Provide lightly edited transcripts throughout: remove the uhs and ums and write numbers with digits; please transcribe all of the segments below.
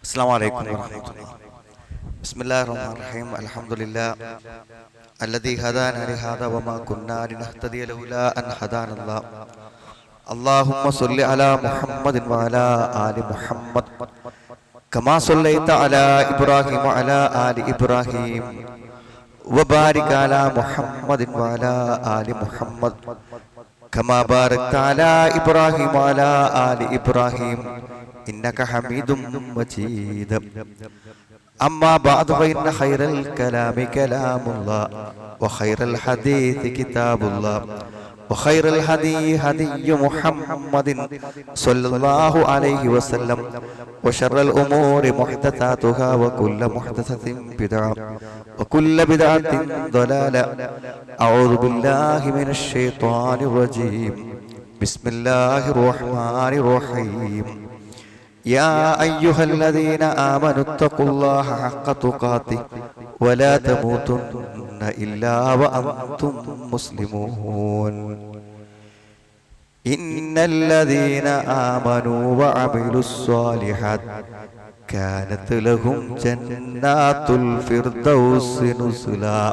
السلام عليكم ورحمة الله. بسم الله الرحمن الرحيم. الحمد لله الذي هدانا لهذا وما كنا لنهتدي لولا أن هدانا الله. اللهم صل على محمد وعلى آل محمد كما صليت على إبراهيم وعلى آل إبراهيم وبارك على محمد وعلى آل محمد كما باركت على إبراهيم وعلى آل إبراهيم إنك حميد مجيد. أما بعد فإن خير الكلام كلام الله وخير الحديث كتاب الله وخير الهدي هدي محمد صلى الله عليه وسلم وشر الأمور محدثاتها وكل محدثة بدعة وكل بدعة ضلالة. أعوذ بالله من الشيطان الرجيم. بسم الله الرحمن الرحيم. يا أيها الذين آمنوا اتقوا الله حق تقاته ولا تموتن إلا وأنتم مسلمون. إن الذين آمنوا وعملوا الصالحات كانت لهم جنات الفردوس نزلا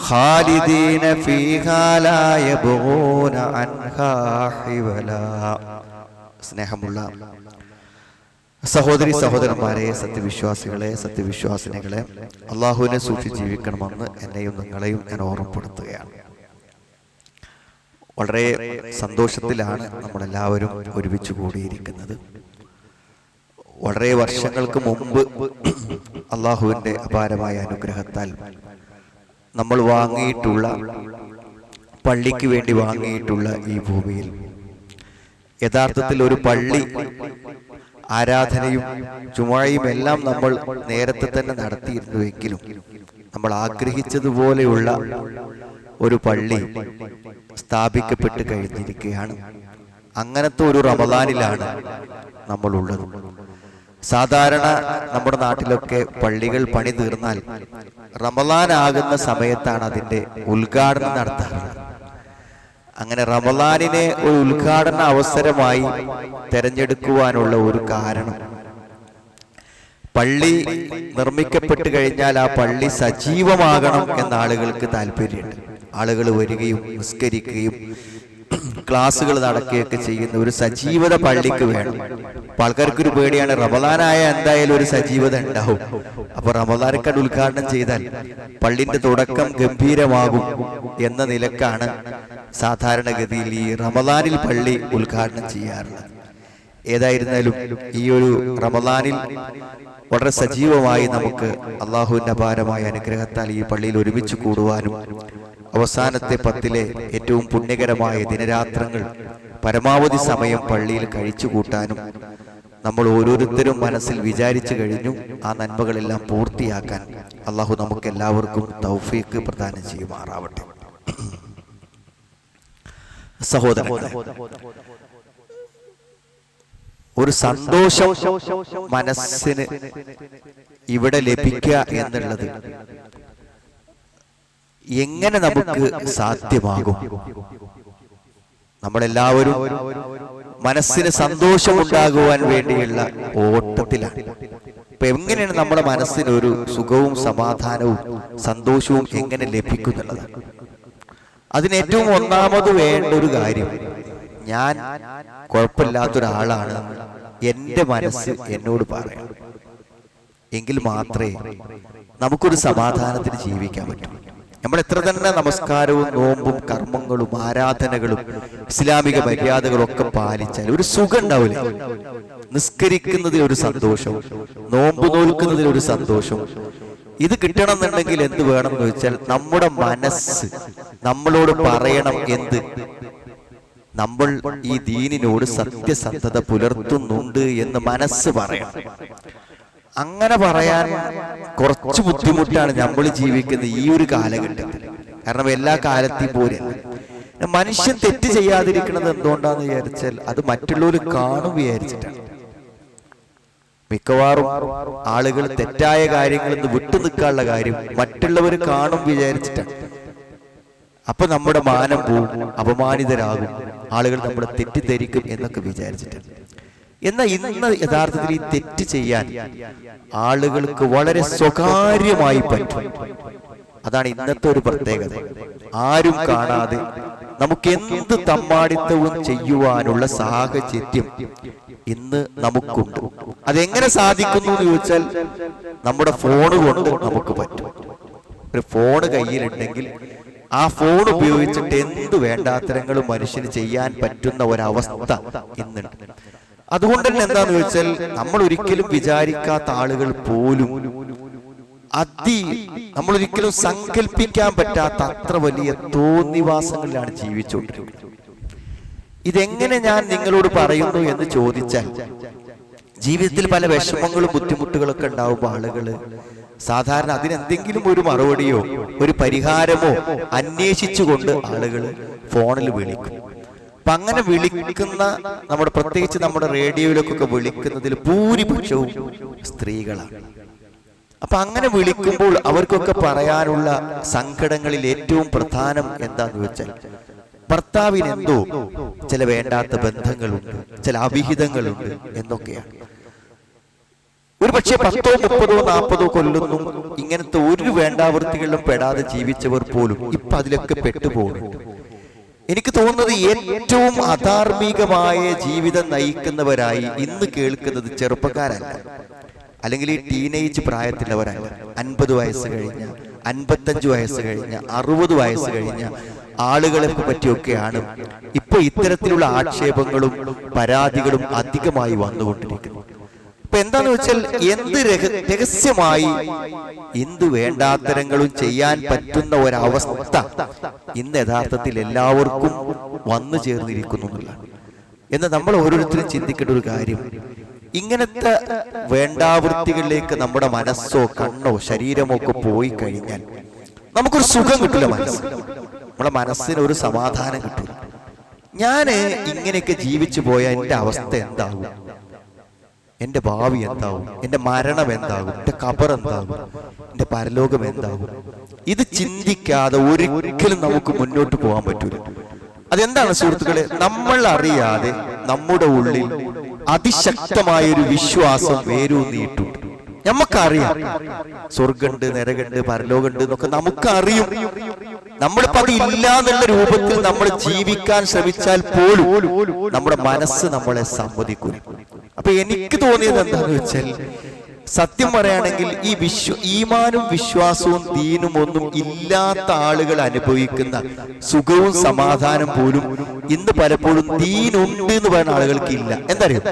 خالدين فيها لا يبغون عنها حولا. സ്നേഹമുള്ള സഹോദരി സഹോദരന്മാരെ, സത്യവിശ്വാസികളെ സത്യവിശ്വാസിനികളെ, അള്ളാഹുവിനെ സൂക്ഷിച്ച് ജീവിക്കണമെന്ന് എന്നെയും നിങ്ങളെയും ഞാൻ ഓർമ്മപ്പെടുത്തുകയാണ്. വളരെ സന്തോഷത്തിലാണ് നമ്മളെല്ലാവരും ഒരുമിച്ച് കൂടിയിരിക്കുന്നത്. വളരെ വർഷങ്ങൾക്ക് മുമ്പ് അള്ളാഹുവിൻ്റെ അപാരമായ അനുഗ്രഹത്താൽ നമ്മൾ വാങ്ങിയിട്ടുള്ള, പള്ളിക്ക് വേണ്ടി വാങ്ങിയിട്ടുള്ള ഈ ഭൂമിയിൽ യഥാർത്ഥത്തിൽ ഒരു പള്ളി ആരാധനയും ജുമുഅയും എല്ലാം നമ്മൾ നേരത്തെ തന്നെ നടത്തിയിരുന്നുവെങ്കിലും നമ്മൾ ആഗ്രഹിച്ചതുപോലെയുള്ള ഒരു പള്ളി സ്ഥാപിക്കപ്പെട്ട് കഴിഞ്ഞിരിക്കുകയാണ്. അങ്ങനത്തെ ഒരു റമദാനിലാണ് നമ്മളുള്ളത്. സാധാരണ നമ്മുടെ നാട്ടിലൊക്കെ പള്ളികൾ പണി തീർന്നാൽ റമദാൻ ആകുന്ന സമയത്താണ് അതിൻ്റെ ഉദ്ഘാടനം നടത്താറുള്ളത്. അങ്ങനെ റമദാനിനെ ഒരു ഉദ്ഘാടന അവസരമായി തെരഞ്ഞെടുക്കുവാനുള്ള ഒരു കാരണം, പള്ളി നിർമ്മിക്കപ്പെട്ട് കഴിഞ്ഞാൽ ആ പള്ളി സജീവമാകണം എന്ന ആളുകൾക്ക് താല്പര്യമുണ്ട്. ആളുകൾ വരികയും നിസ്കരിക്കുകയും ക്ലാസ്സുകൾ നടക്കുകയൊക്കെ ചെയ്യുന്ന ഒരു സജീവത പള്ളിക്ക് വേണം. അപ്പൊ ആൾക്കാർക്കൊരു പേടിയാണ്, റമദാനായ എന്തായാലും ഒരു സജീവത ഉണ്ടാവും. അപ്പൊ റമദാനക്കാട് ഉദ്ഘാടനം ചെയ്താൽ പള്ളിന്റെ തുടക്കം ഗംഭീരമാകും എന്ന നിലക്കാണ് സാധാരണഗതിയിൽ ഈ റമദാനിൽ പള്ളി ഉദ്ഘാടനം ചെയ്യാറുള്ളത്. ഏതായിരുന്നാലും ഈ ഒരു റമദാനിൽ വളരെ സജീവമായി നമുക്ക് അള്ളാഹുവിന്റെ അപാരമായ അനുഗ്രഹത്താൽ ഈ പള്ളിയിൽ ഒരുമിച്ച് കൂടുവാനും അവസാനത്തെ 10 ഏറ്റവും പുണ്യകരമായ ദിനരാത്രങ്ങൾ പരമാവധി സമയം പള്ളിയിൽ കഴിച്ചു കൂട്ടാനും നമ്മൾ ഓരോരുത്തരും മനസ്സിൽ വിചാരിച്ചു കഴിഞ്ഞു. ആ നന്മകളെല്ലാം പൂർത്തിയാക്കാൻ അള്ളാഹു നമുക്ക് എല്ലാവർക്കും തൗഫീഖ് പ്രദാനം ചെയ്യുമാറാവട്ടെ. സഹോദരൻ, ഒരു സന്തോഷം മനസ്സിന് ഇവിടെ ലഭിക്കുക എന്നുള്ളത് എങ്ങനെ നമുക്ക് സാധ്യമാകും? നമ്മളെല്ലാവരും മനസ്സിന് സന്തോഷമുണ്ടാകുവാൻ വേണ്ടിയുള്ള ഓട്ടത്തിലാണ്. ഇപ്പൊ എങ്ങനെയാണ് നമ്മുടെ മനസ്സിന് ഒരു സുഖവും സമാധാനവും സന്തോഷവും എങ്ങനെ ലഭിക്കുന്നുള്ളത്? അതിന് ഏറ്റവും ഒന്നാമത് വേണ്ട ഒരു കാര്യം, ഞാൻ കുഴപ്പമില്ലാത്തൊരാളാണ് എൻ്റെ മനസ്സ് എന്നോട് പറയാം. എങ്കിൽ മാത്രമേ നമുക്കൊരു സമാധാനത്തിന് ജീവിക്കാൻ പറ്റൂ. നമ്മൾ എത്ര തന്നെ നമസ്കാരവും നോമ്പും കർമ്മങ്ങളും ആരാധനകളും ഇസ്ലാമിക മര്യാദകളും ഒക്കെ പാലിച്ചാൽ ഒരു സുഖം ഉണ്ടാവില്ല. നിസ്കരിക്കുന്നതിൽ ഒരു സന്തോഷം, നോമ്പ് നോൽക്കുന്നതിൽ ഒരു സന്തോഷം. ഇത് കിട്ടണമെന്നുണ്ടെങ്കിൽ എന്ത് വേണം എന്ന് വെച്ചാൽ നമ്മുടെ മനസ്സ് നമ്മളോട് പറയണം എന്ത്? നമ്മൾ ഈ ദീനിനോട് സത്യസന്ധത പുലർത്തുന്നുണ്ട് എന്ന് മനസ്സ് പറയണം. അങ്ങനെ പറയാൻ കുറച്ച് ബുദ്ധിമുട്ടാണ് നമ്മൾ ജീവിക്കുന്ന ഈ ഒരു കാലഘട്ടത്തിൽ. കാരണം എല്ലാ കാലത്തെയും പോലെ മനുഷ്യൻ തെറ്റ് ചെയ്യാതിരിക്കുന്നത് എന്തുകൊണ്ടാന്ന് വിചാരിച്ചാൽ അത് മറ്റുള്ളവർ കാണും വിചാരിച്ചിട്ടാണ്. മിക്കവാറും ആളുകൾ തെറ്റായ കാര്യങ്ങളിൽ നിന്ന് വിട്ടു നിൽക്കാനുള്ള കാര്യം മറ്റുള്ളവർ കാണും വിചാരിച്ചിട്ടാണ്. അപ്പൊ നമ്മുടെ മാനം പോവും, അപമാനിതരാകും, ആളുകൾ നമ്മളെ തെറ്റിദ്ധരിക്കും എന്നൊക്കെ വിചാരിച്ചിട്ടാണ്. എന്നാൽ ഇന്ന് യഥാർത്ഥത്തിൽ ഈ തെറ്റ് ചെയ്യാൻ ആളുകൾക്ക് വളരെ സ്വകാര്യമായി പറ്റും. അതാണ് ഇന്നത്തെ ഒരു പ്രത്യേകത. ആരും കാണാതെ നമുക്ക് എന്ത് തമ്മാടിത്തവും ചെയ്യുവാനുള്ള സാഹചര്യം ഇന്ന് നമുക്കുണ്ട്. അതെങ്ങനെ സാധിക്കുന്നു എന്ന് ചോദിച്ചാൽ നമ്മുടെ ഫോണ് കൊണ്ട് നമുക്ക് പറ്റും. ഒരു ഫോണ് കയ്യിലുണ്ടെങ്കിൽ ആ ഫോൺ ഉപയോഗിച്ചിട്ട് എന്ത് വേണ്ടാത്തരങ്ങളും മനുഷ്യന് ചെയ്യാൻ പറ്റുന്ന ഒരവസ്ഥ ഇന്നുണ്ട്. അതുകൊണ്ട് തന്നെ എന്താന്ന് ചോദിച്ചാൽ നമ്മൾ ഒരിക്കലും വിചാരിക്കാത്ത ആളുകൾ പോലും നമ്മൾ ഒരിക്കലും സങ്കല്പിക്കാൻ പറ്റാത്ത അത്ര വലിയ തോന്നിവാസങ്ങളിലാണ് ജീവിച്ചുകൊണ്ടിരിക്കുന്നത്. ഇതെങ്ങനെ ഞാൻ നിങ്ങളോട് പറയുന്നു എന്ന് ചോദിച്ചാൽ, ജീവിതത്തിൽ പല വിഷമങ്ങളും ബുദ്ധിമുട്ടുകളൊക്കെ ഉണ്ടാവുമ്പോൾ ആളുകള് സാധാരണ അതിനെന്തെങ്കിലും ഒരു മറുപടിയോ ഒരു പരിഹാരമോ അന്വേഷിച്ചുകൊണ്ട് ആളുകൾ ഫോണിൽ വിളിക്കും. അപ്പൊ അങ്ങനെ വിളിക്കുന്ന പ്രത്യേകിച്ച് നമ്മുടെ റേഡിയോയിലൊക്കെ വിളിക്കുന്നതിൽ ഭൂരിപക്ഷവും സ്ത്രീകളാണ്. അപ്പൊ അങ്ങനെ വിളിക്കുമ്പോൾ അവർക്കൊക്കെ പറയാനുള്ള സങ്കടങ്ങളിൽ ഏറ്റവും പ്രധാനം എന്താന്ന് വെച്ചാൽ, ഭർത്താവിന് എന്തോ ചില വേണ്ടാത്ത ബന്ധങ്ങളുണ്ട്, ചില അവിഹിതങ്ങളുണ്ട് എന്നൊക്കെയാണ്. ഒരു പക്ഷെ 10, 30, 40 കൊല്ലൊന്നും ഇങ്ങനത്തെ ഒരു വേണ്ടാവൃത്തികളിലും പെടാതെ ജീവിച്ചവർ പോലും ഇപ്പൊ അതിലൊക്കെ പെട്ടുപോകുന്നുണ്ട്. എനിക്ക് തോന്നുന്നത് ഏറ്റവും അധാർമികമായ ജീവിതം നയിക്കുന്നവരായി ഇന്ന് കേൾക്കുന്നത് ചെറുപ്പക്കാരല്ല, അല്ലെങ്കിൽ ഈ ടീനേജ് പ്രായത്തിലുള്ളവരല്ല. 50 വയസ്സ് കഴിഞ്ഞ, 55 വയസ്സ് കഴിഞ്ഞ, 60 വയസ്സ് കഴിഞ്ഞ ആളുകളെ പറ്റിയൊക്കെയാണ് ഇപ്പൊ ഇത്തരത്തിലുള്ള ആക്ഷേപങ്ങളും പരാതികളും അധികമായി വന്നുകൊണ്ടിരിക്കുന്നത്. അപ്പൊ എന്താന്ന് വെച്ചാൽ, എന്ത് രഹസ്യമായി എന്ത് വേണ്ടാത്തരങ്ങളും ചെയ്യാൻ പറ്റുന്ന ഒരവസ്ഥ ഇന്ന് യഥാർത്ഥത്തിൽ എല്ലാവർക്കും വന്നു ചേർന്നിരിക്കുന്നു എന്നുള്ളതാണ്. എന്നാൽ നമ്മൾ ഓരോരുത്തരും ചിന്തിക്കേണ്ട ഒരു കാര്യം, ഇങ്ങനത്തെ വേണ്ടാവൃത്തികളിലേക്ക് നമ്മുടെ മനസ്സോ കണ്ണോ ശരീരമോ ഒക്കെ പോയി കഴിഞ്ഞാൽ നമുക്കൊരു സുഖം കിട്ടില്ല. നമ്മുടെ മനസ്സിന് ഒരു സമാധാനം കിട്ടില്ല. ഞാന് ഇങ്ങനെയൊക്കെ ജീവിച്ചു പോയാൽ എൻ്റെ അവസ്ഥ എന്താകും, എൻ്റെ ഭാവി എന്താകും, എൻ്റെ മരണം എന്താകും, എൻ്റെ ഖബർ എന്താകും, എൻ്റെ പരലോകം എന്താകും, ഇത് ചിന്തിക്കാതെ ഒരിക്കലും നമുക്ക് മുന്നോട്ട് പോകാൻ പറ്റൂല. അതെന്താണ് സുഹൃത്തുക്കളെ, നമ്മൾ അറിയാതെ നമ്മുടെ ഉള്ളിൽ അതിശക്തമായൊരു വിശ്വാസം വേരൂന്നിയിട്ടുണ്ട്. നമുക്കറിയാം സ്വർഗമുണ്ട്, നരകമുണ്ട്, പരലോകമുണ്ട് എന്നൊക്കെ നമുക്കറിയും. നമ്മളിപ്പോ അത് ഇല്ല എന്നുള്ള രൂപത്തിൽ നമ്മൾ ജീവിക്കാൻ ശ്രമിച്ചാൽ പോലും നമ്മുടെ മനസ്സ് നമ്മളെ സമ്മതിക്കും. അപ്പൊ എനിക്ക് തോന്നിയത് എന്താന്ന് വെച്ചാൽ, സത്യം പറയുകയാണെങ്കിൽ ഈ ഈമാനും വിശ്വാസവും ദീനും ഒന്നും ഇല്ലാത്ത ആളുകൾ അനുഭവിക്കുന്ന സുഖവും സമാധാനം പോലും ഇന്ന് പലപ്പോഴും ദീനുണ്ട് എന്ന് പറയുന്ന ആളുകൾക്ക് ഇല്ല. എന്തറിയാം,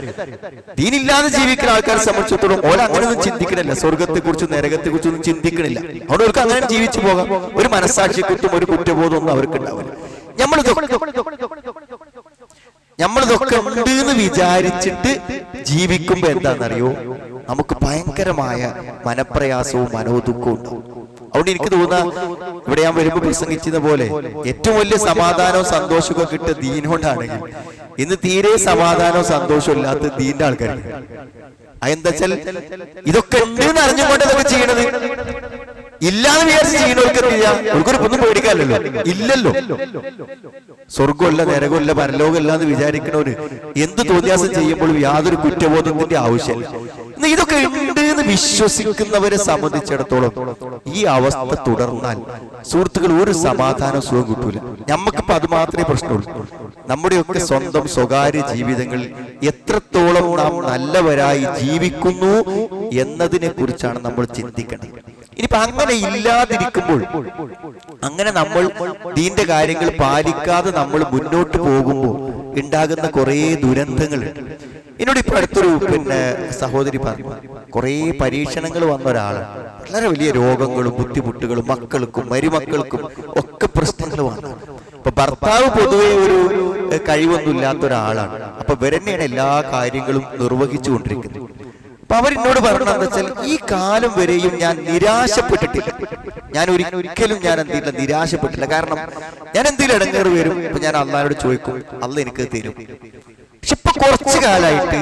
ദീനില്ലാതെ ജീവിക്കുന്ന ആൾക്കാരെ സംബന്ധിച്ചിടത്തോളം ഓരോ അങ്ങനെയൊന്നും ചിന്തിക്കണില്ല, സ്വർഗത്തെ കുറിച്ചും നരകത്തെ കുറിച്ചൊന്നും ചിന്തിക്കണില്ല. അവിടെ അവർക്ക് അങ്ങനെ ജീവിച്ചു പോകാം. ഒരു മനസ്സാക്ഷിക്കുത്തും ഒരു കുറ്റബോധം ഒന്നും അവർക്ക് ഉണ്ടാവില്ല. നമ്മളിതൊക്കെ ഉണ്ട് എന്ന് വിചാരിച്ചിട്ട് ജീവിക്കുമ്പോ എന്താണെന്നറിയോ, നമുക്ക് ഭയങ്കരമായ മനപ്രയാസവും മനോദുഃഖവും ഉണ്ടാവും. അതുകൊണ്ട് എനിക്ക് തോന്നുന്ന, ഇവിടെ ഞാൻ വരുമ്പോ പ്രസംഗിച്ചത് പോലെ ഏറ്റവും വലിയ സമാധാനവും സന്തോഷവും കിട്ടുക ദീനോണ്ടാണെങ്കിൽ ഇന്ന് തീരെ സമാധാനവും സന്തോഷവും ഇല്ലാത്ത ദീന്റെ ആൾക്കാർക്ക്. അതെന്താ വെച്ചാൽ, ഇതൊക്കെ ഉണ്ട് എന്ന് അറിഞ്ഞുകൊണ്ട് ഇതൊക്കെ ചെയ്യണത്. ഇല്ലാന്ന് വിചാരിച്ച് ചെയ്യണവർക്ക് എന്ത് ചെയ്യാം, അവർക്കൊരു ഒന്നും പേടിക്കാനല്ലോ, ഇല്ലല്ലോ. സ്വർഗമല്ല, നരകമല്ല, പരലോകമല്ല എന്ന് വിചാരിക്കണവര് എന്ത് തോന്നിയാസം ചെയ്യുമ്പോഴും യാതൊരു കുറ്റബോധത്തിന്റെ ആവശ്യമില്ല. ഇതൊക്കെ ഉണ്ട് എന്ന് വിശ്വസിക്കുന്നവരെ സംബന്ധിച്ചിടത്തോളം ഈ അവസ്ഥ തുടർന്നാൽ സുഹൃത്തുക്കൾ ഒരു സമാധാന സുഖം കിട്ടൂല. നമുക്കിപ്പോ അത് മാത്രമേ പ്രശ്നമുള്ളൂ. നമ്മുടെയൊക്കെ സ്വന്തം സ്വകാര്യ ജീവിതങ്ങളിൽ എത്രത്തോളം നാം നല്ലവരായി ജീവിക്കുന്നു എന്നതിനെ കുറിച്ചാണ് നമ്മൾ ചിന്തിക്കേണ്ടത്. ഇനിയിപ്പോ അങ്ങനെ ഇല്ലാതിരിക്കുമ്പോൾ, അങ്ങനെ നമ്മൾ ദീന്റെ കാര്യങ്ങൾ പാലിക്കാതെ നമ്മൾ മുന്നോട്ട് പോകുമ്പോൾ ഉണ്ടാകുന്ന കുറെ ദുരന്തങ്ങളുണ്ട്. എന്നോട് ഇപ്പൊ അടുത്തൊരു സഹോദരി പറഞ്ഞു, കുറെ പരീക്ഷണങ്ങൾ വന്ന ഒരാളാണ്, വളരെ വലിയ രോഗങ്ങളും ബുദ്ധിമുട്ടുകളും മക്കൾക്കും മരുമക്കൾക്കും ഒക്കെ പ്രശ്നങ്ങൾ വന്നു. അപ്പൊ ഭർത്താവ് പൊതുവെ ഒരു കഴിവൊന്നും ഇല്ലാത്ത ഒരാളാണ്. അപ്പൊ ഇവരെന്നെയാണ് എല്ലാ കാര്യങ്ങളും നിർവഹിച്ചു കൊണ്ടിരിക്കുന്നത്. അപ്പൊ അവരെന്നോട് പറഞ്ഞതെന്ന് വെച്ചാൽ, ഈ കാലം വരെയും ഞാൻ നിരാശപ്പെട്ടിട്ടില്ല. ഞാൻ ഒരിക്കലും എന്തില്ല നിരാശപ്പെട്ടില്ല. കാരണം ഞാൻ എന്തെങ്കിലും ഇടങ്ങേറ് വരും, അപ്പൊ ഞാൻ അള്ളാഹുവോട് ചോദിക്കും, അള്ളാഹ് എനിക്ക് തരും. പക്ഷെ ഇപ്പൊ കുറച്ചു കാലമായിട്ട്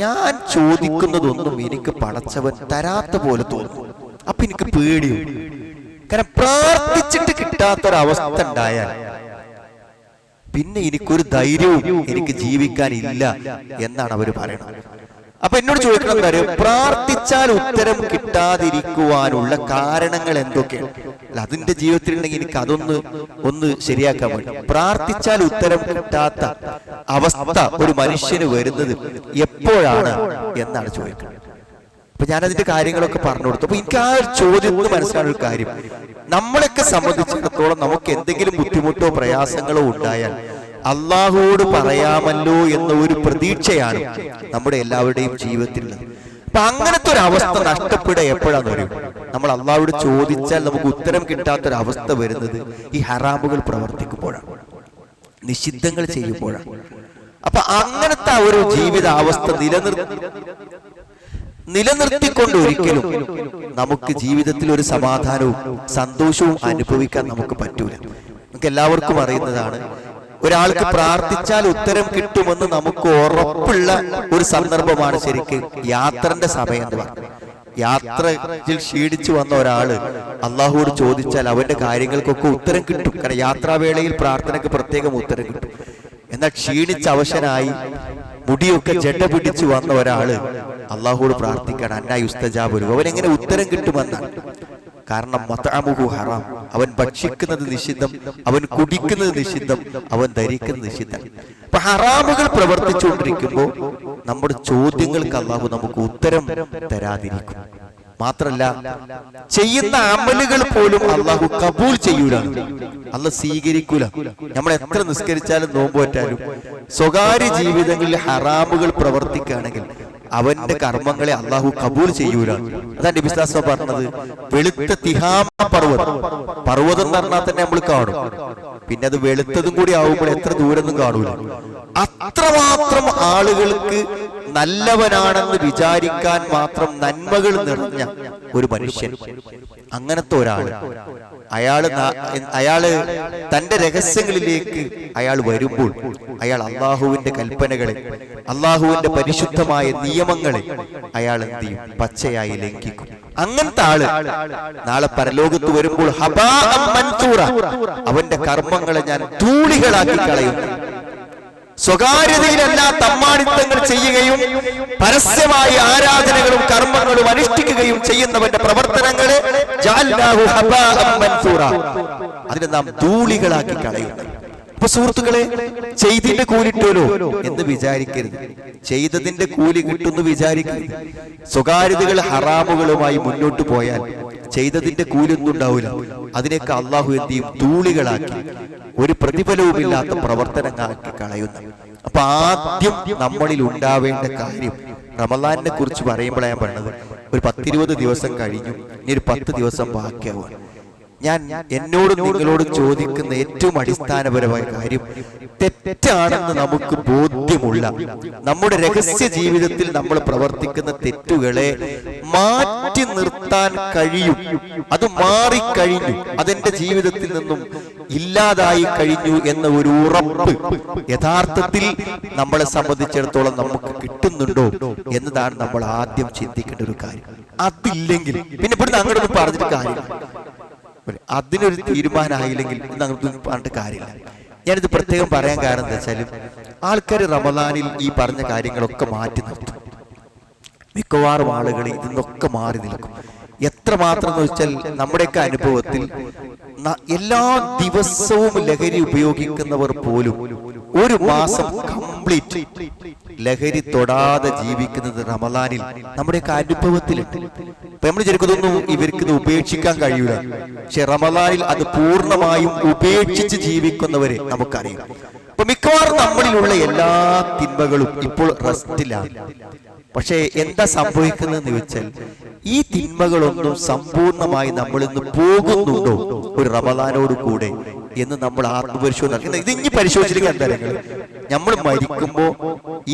ഞാൻ ചോദിക്കുന്നതൊന്നും എനിക്ക് പടച്ചവൻ തരാത്ത പോലെ തോന്നുന്നു. അപ്പൊ എനിക്ക് പേടിയും. കാരണം പ്രാർത്ഥിച്ചിട്ട് കിട്ടാത്തൊരവസ്ഥ ഉണ്ടായാൽ പിന്നെ എനിക്കൊരു ധൈര്യവും എനിക്ക് ജീവിക്കാനില്ല എന്നാണ് അവർ പറയുന്നത്. അപ്പൊ എന്നോട് ചോദിക്കണം കാര്യം, പ്രാർത്ഥിച്ചാൽ ഉത്തരം കിട്ടാതിരിക്കുവാനുള്ള കാരണങ്ങൾ എന്തൊക്കെയാണ്? അല്ല, അതിന്റെ ജീവിതത്തിൽ ഉണ്ടെങ്കിൽ എനിക്ക് ഒന്ന് ശരിയാക്കാൻ പറ്റും. പ്രാർത്ഥിച്ചാൽ ഉത്തരം കിട്ടാത്ത അവസ്ഥ ഒരു മനുഷ്യന് വരുന്നത് എപ്പോഴാണ് എന്നാണ് ചോദിക്കുന്നത്. അപ്പൊ ഞാനതിന്റെ കാര്യങ്ങളൊക്കെ പറഞ്ഞു കൊടുത്തു. അപ്പൊ എനിക്ക് ആ ചോദ്യത്തിൽ മനസ്സിലാവുന്ന ഒരു കാര്യം, നമ്മളൊക്കെ സംബന്ധിച്ചിടത്തോളം നമുക്ക് എന്തെങ്കിലും ബുദ്ധിമുട്ടോ പ്രയാസങ്ങളോ ഉണ്ടായാൽ അള്ളാഹുവോട് പറയാമല്ലോ എന്ന ഒരു പ്രതീക്ഷയാണ് നമ്മുടെ എല്ലാവരുടെയും ജീവിതത്തിലുള്ളത്. അപ്പൊ അങ്ങനത്തെ ഒരു അവസ്ഥ നഷ്ടപ്പെടുക എപ്പോഴാന്ന് പറയും, നമ്മൾ അള്ളാഹുവോട് ചോദിച്ചാൽ നമുക്ക് ഉത്തരം കിട്ടാത്തൊരവസ്ഥ വരുന്നത് ഈ ഹറാമുകൾ പ്രവർത്തിക്കുമ്പോഴാണ്, നിഷിദ്ധങ്ങൾ ചെയ്യുമ്പോഴാണ്. അപ്പൊ അങ്ങനത്തെ ഒരു ജീവിതാവസ്ഥ നിലനിർത്തിക്കൊണ്ട് ഒരിക്കലും നമുക്ക് ജീവിതത്തിൽ ഒരു സമാധാനവും സന്തോഷവും അനുഭവിക്കാൻ നമുക്ക് പറ്റൂല. നമുക്ക് എല്ലാവർക്കും അറിയുന്നതാണ്, ഒരാൾക്ക് പ്രാർത്ഥിച്ചാൽ ഉത്തരം കിട്ടുമെന്ന് നമുക്ക് ഉറപ്പുള്ള ഒരു സന്ദർഭമാണ് ശരിക്കും യാത്രന്റെ സമയം എന്ന് പറയുന്നത്. യാത്രയിൽ ക്ഷീണിച്ചു വന്ന ഒരാള് അള്ളാഹുവോട് ചോദിച്ചാൽ അവന്റെ കാര്യങ്ങൾക്കൊക്കെ ഉത്തരം കിട്ടും. കാരണം യാത്രാവേളയിൽ പ്രാർത്ഥനയ്ക്ക് പ്രത്യേകം ഉത്തരം കിട്ടും. എന്നാൽ ക്ഷീണിച്ച് അവശനായി മുടിയൊക്കെ ജഡ പിടിച്ചു വന്ന ഒരാള് അള്ളാഹുവോട് പ്രാർത്ഥിക്കാൻ അന്നായുസ്തജാബുരു, അവനെങ്ങനെ ഉത്തരം കിട്ടുമെന്നാണ്. കാരണം മത്അമുഹു ഹറാം, അവൻ ഭക്ഷിക്കുന്നത് നിഷിദ്ധം, അവൻ കുടിക്കുന്നത് നിഷിദ്ധം, അവൻ ധരിക്കുന്നത് നിഷിദ്ധം. അപ്പൊ ഹറാമുകൾ പ്രവർത്തിച്ചുകൊണ്ടിരിക്കുമ്പോൾ നമ്മുടെ ചോദ്യങ്ങൾക്ക് അള്ളാഹു നമുക്ക് ഉത്തരം തരാതിരിക്കും. മാത്രല്ല, ചെയ്യുന്ന അമലുകൾ പോലും അള്ളാഹു കബൂൽ ചെയ്യൂല, അള്ളാഹ് സ്വീകരിക്കൂല. നമ്മൾ എത്ര നിസ്കരിച്ചാലും നോമ്പ് പറ്റാലും സ്വകാര്യ ജീവിതങ്ങളിൽ ഹറാമുകൾ പ്രവർത്തിക്കുകയാണെങ്കിൽ അവന്റെ കർമ്മങ്ങളെ അള്ളാഹു കബൂൽ ചെയ്യൂല. അതാണ് നബി സല്ലല്ലാഹു അലൈഹി വസല്ലം പറഞ്ഞത്, വെളുത്ത തിഹാമ പർവ്വതം എന്ന് പറഞ്ഞാൽ തന്നെ നമ്മൾ കാണും, പിന്നെ അത് വെളുത്തതും കൂടി ആവുമ്പോൾ എത്ര ദൂരൊന്നും കാണൂല. അത്രമാത്രം ആളുകൾക്ക് നല്ലവനാണെന്ന് വിചാരിക്കാൻ മാത്രം നന്മകൾ നിറഞ്ഞ ഒരു മനുഷ്യൻ, അങ്ങനത്തെ ഒരാള് അയാള് തന്റെ രഹസ്യങ്ങളിലേക്ക് അയാൾ വരുമ്പോൾ അയാൾ അള്ളാഹുവിന്റെ കൽപ്പനകളെ, അള്ളാഹുവിന്റെ പരിശുദ്ധമായ നിയമങ്ങളെ അയാൾ എന്ത് ചെയ്യും? പച്ചയായി ലംഘിക്കും. അങ്ങനത്തെ ആള് നാളെ പരലോകത്ത് വരുമ്പോൾ ഹബാഅൻ മൻസൂറ, അവന്റെ കർമ്മങ്ങളെ ഞാൻ ധൂളികളാക്കി കളയും. സ്വകാര്യതയിലല്ല തമ്മാടിത്തങ്ങൾ ചെയ്യുകയും പരസ്യമായ ആരാധനകളും കർമ്മങ്ങളും അനുഷ്ഠിക്കുകയും ചെയ്യുന്നവന്റെ പ്രവർത്തനങ്ങളെ ജഅൽനാഹു ഹബാഅൻ മൻസൂറ, അതിനെ നാം ധൂളികളാക്കി കളയുന്നു. അപ്പൊ സുഹൃത്തുക്കളെ, ചെയ്തിന്റെ കൂലിട്ടോലോ എന്ന് വിചാരിക്കരുത്, ചെയ്തതിന്റെ കൂലി കിട്ടുമെന്ന് വിചാരിക്കരുത്. സ്വകാര്യതകൾ ഹറാമുകളുമായി മുന്നോട്ട് പോയാൽ ചെയ്തതിന്റെ കൂലി ഒന്നും ഉണ്ടാവില്ല. അതിനൊക്കെ അള്ളാഹു എന്ത് ചെയ്യും? ധൂളികളാക്കി ഒരു പ്രതിഫലവുമില്ലാത്ത പ്രവർത്തനങ്ങളാക്കി കളയുന്നു. അപ്പൊ ആദ്യം നമ്മളിൽ ഉണ്ടാവേണ്ട കാര്യം, റമളാനിനെ കുറിച്ച് പറയുമ്പോഴാണ് ഞാൻ പറഞ്ഞത്, ഒരു 10-20 ദിവസം കഴിഞ്ഞു, ഇനി ഒരു 10 ദിവസം ബാക്കിയാവും. ഞാൻ എന്നോടും നിങ്ങളോടും ചോദിക്കുന്ന ഏറ്റവും അടിസ്ഥാനപരമായ കാര്യം, തെറ്റാണെന്ന് നമുക്ക് ബോധ്യമുള്ള നമ്മുടെ രഹസ്യ ജീവിതത്തിൽ നമ്മൾ പ്രവർത്തിക്കുന്ന തെറ്റുകളെ മാറ്റി നിർത്താൻ കഴിയും. അത് മാറിക്കഴിഞ്ഞു, അതെന്റെ ജീവിതത്തിൽ നിന്നും ഇല്ലാതായി കഴിഞ്ഞു എന്ന ഒരു ഉറപ്പ് യഥാർത്ഥത്തിൽ നമ്മളെ സംബന്ധിച്ചിടത്തോളം നമുക്ക് കിട്ടുന്നുണ്ടോ എന്നതാണ് നമ്മൾ ആദ്യം ചിന്തിക്കേണ്ട ഒരു കാര്യം. അതില്ലെങ്കിൽ പിന്നെ ഇവിടുന്ന് അങ്ങോട്ടൊന്നും പറഞ്ഞിട്ട് കാര്യമില്ല. അതിനൊരു തീരുമാനമായില്ലെങ്കിൽ അങ്ങോട്ട് പറഞ്ഞിട്ട് കാര്യമില്ല. ഞാനിത് പ്രത്യേകം പറയാൻ കാരണം എന്താ വെച്ചാൽ, ആൾക്കാർ റമളാനിൽ ഈ പറഞ്ഞ കാര്യങ്ങളൊക്കെ മാറ്റി നിർത്തും. മിക്കവാറും ആളുകൾ ഇതിന്നൊക്കെ മാറി നിൽക്കും. എത്രമാത്രം എന്ന് വെച്ചാൽ, നമ്മുടെയൊക്കെ അനുഭവത്തിൽ എല്ലാ ദിവസവും ലഹരി ഉപയോഗിക്കുന്നവർ പോലും ഒരു മാസം കംപ്ലീറ്റ് ലഹരി തൊടാതെ ജീവിക്കുന്നത് റമളാനിൽ നമ്മുടെയൊക്കെ അനുഭവത്തിലുണ്ട്. ഇപ്പൊ നമ്മൾ വിചാരിക്കുന്നതൊന്നും ഇവർക്ക് ഇത് ഉപേക്ഷിക്കാൻ കഴിയൂല, പക്ഷെ റമളാനിൽ അത് പൂർണ്ണമായും ഉപേക്ഷിച്ച് ജീവിക്കുന്നവരെ നമുക്കറിയാം. അപ്പൊ മിക്കവാറും നമ്മളിലുള്ള എല്ലാ തിന്മകളും ഇപ്പോൾ റെസ്റ്റിലാണ്. പക്ഷെ എന്താ സംഭവിക്കുന്നതെന്ന് ചോദിച്ചാൽ, ഈ തിന്മകളൊന്നും സമ്പൂർണമായി നമ്മളിന്ന് പോകുന്നുണ്ടോ ഒരു റമളാനോട് കൂടെ എന്ന് നമ്മൾ ആത്മപരിശോധന. ഇത് ഇനി പരിശോധിച്ചിരിക്കുക എന്താ, നമ്മൾ മരിക്കുമ്പോ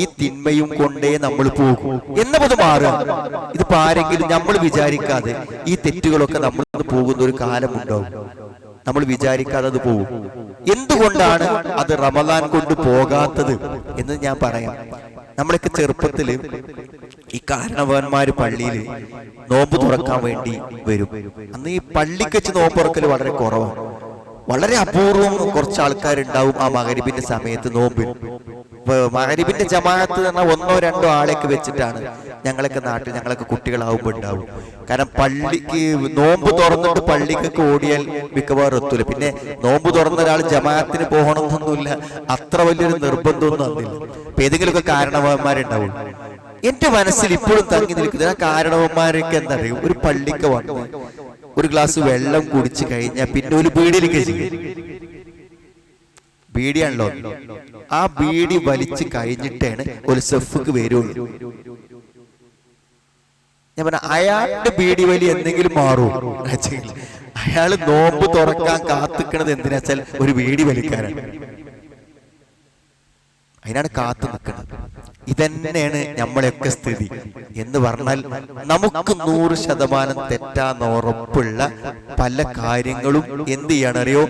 ഈ തിന്മയും കൊണ്ടേ നമ്മൾ പോകും എന്നത് മാറുക. ഇതിപ്പോ ആരെങ്കിലും നമ്മൾ വിചാരിക്കാതെ ഈ തെറ്റുകളൊക്കെ നമ്മൾ പോകുന്ന ഒരു കാലമുണ്ടാവും. നമ്മൾ വിചാരിക്കാതെ അത് പോകും. എന്തുകൊണ്ടാണ് അത് റമളാൻ കൊണ്ട് പോകാത്തത് എന്ന് ഞാൻ പറയാം. നമ്മളൊക്കെ ചെറുപ്പത്തില് ഈ കാരണവന്മാര് പള്ളിയിൽ നോമ്പ് തുറക്കാൻ വേണ്ടി വരും. അന്ന് ഈ പള്ളിക്ക് വെച്ച് നോമ്പ് തുറക്കൽ വളരെ കുറവാണ്. വളരെ അപൂർവം കുറച്ച് ആൾക്കാരുണ്ടാവും ആ മഗ്‌രിബിന്റെ സമയത്ത് നോമ്പിൽ. മഗ്‌രിബിന്റെ ജമാഅത്ത് പറഞ്ഞാൽ 1-2 ആളെയൊക്കെ വെച്ചിട്ടാണ് ഞങ്ങളൊക്കെ നാട്ടിൽ ഞങ്ങളൊക്കെ കുട്ടികളാവുമ്പോൾ ഉണ്ടാവും. കാരണം പള്ളിക്ക് നോമ്പ് തുറന്നിട്ട് പള്ളിക്കൊക്കെ ഓടിയാൽ മിക്കവാറും എത്തൂല. പിന്നെ നോമ്പ് തുറന്ന ഒരാൾ ജമാഅത്തിന് പോകണമെന്നൊന്നുമില്ല, അത്ര വലിയൊരു നിർബന്ധമൊന്നും വന്നില്ല. അപ്പൊ ഏതെങ്കിലുമൊക്കെ കാരണവന്മാരുണ്ടാവും. എന്റെ മനസ്സിൽ ഇപ്പോഴും തങ്ങി നിൽക്കുന്നത് ആ കാരണവന്മാരൊക്കെ എന്താ അറിയും, ഒരു പള്ളിക്ക് വന്ന് ഒരു ഗ്ലാസ് വെള്ളം കുടിച്ചു കഴിഞ്ഞാൽ പിന്നെ ഒരു ബീഡിയിലേക്ക് ചെയ്യും. ബീഡിയാണല്ലോ, ആ ബീഡി വലിച്ചു കഴിഞ്ഞിട്ടാണ് ഒരു സെഫ്ക്ക് വരുള്ളൂ. ഞാൻ പറഞ്ഞ അയാളുടെ ബീഡി വലി എന്തെങ്കിലും മാറും. അയാള് നോമ്പ് തുറക്കാൻ കാത്തിക്കണത് എന്തിനാച്ചാൽ ഒരു ബീഡി വലിക്കാനാണ്, അതിനാണ് കാത്തു നിൽക്കുന്നത്. ഇതന്നെയാണ് നമ്മളെയൊക്കെ സ്ഥിതി എന്ന് പറഞ്ഞാൽ നമുക്ക് 100% തെറ്റാന്ന് ഉറപ്പുള്ള പല കാര്യങ്ങളും എന്ത് ചെയ്യാണ് അറിയോ,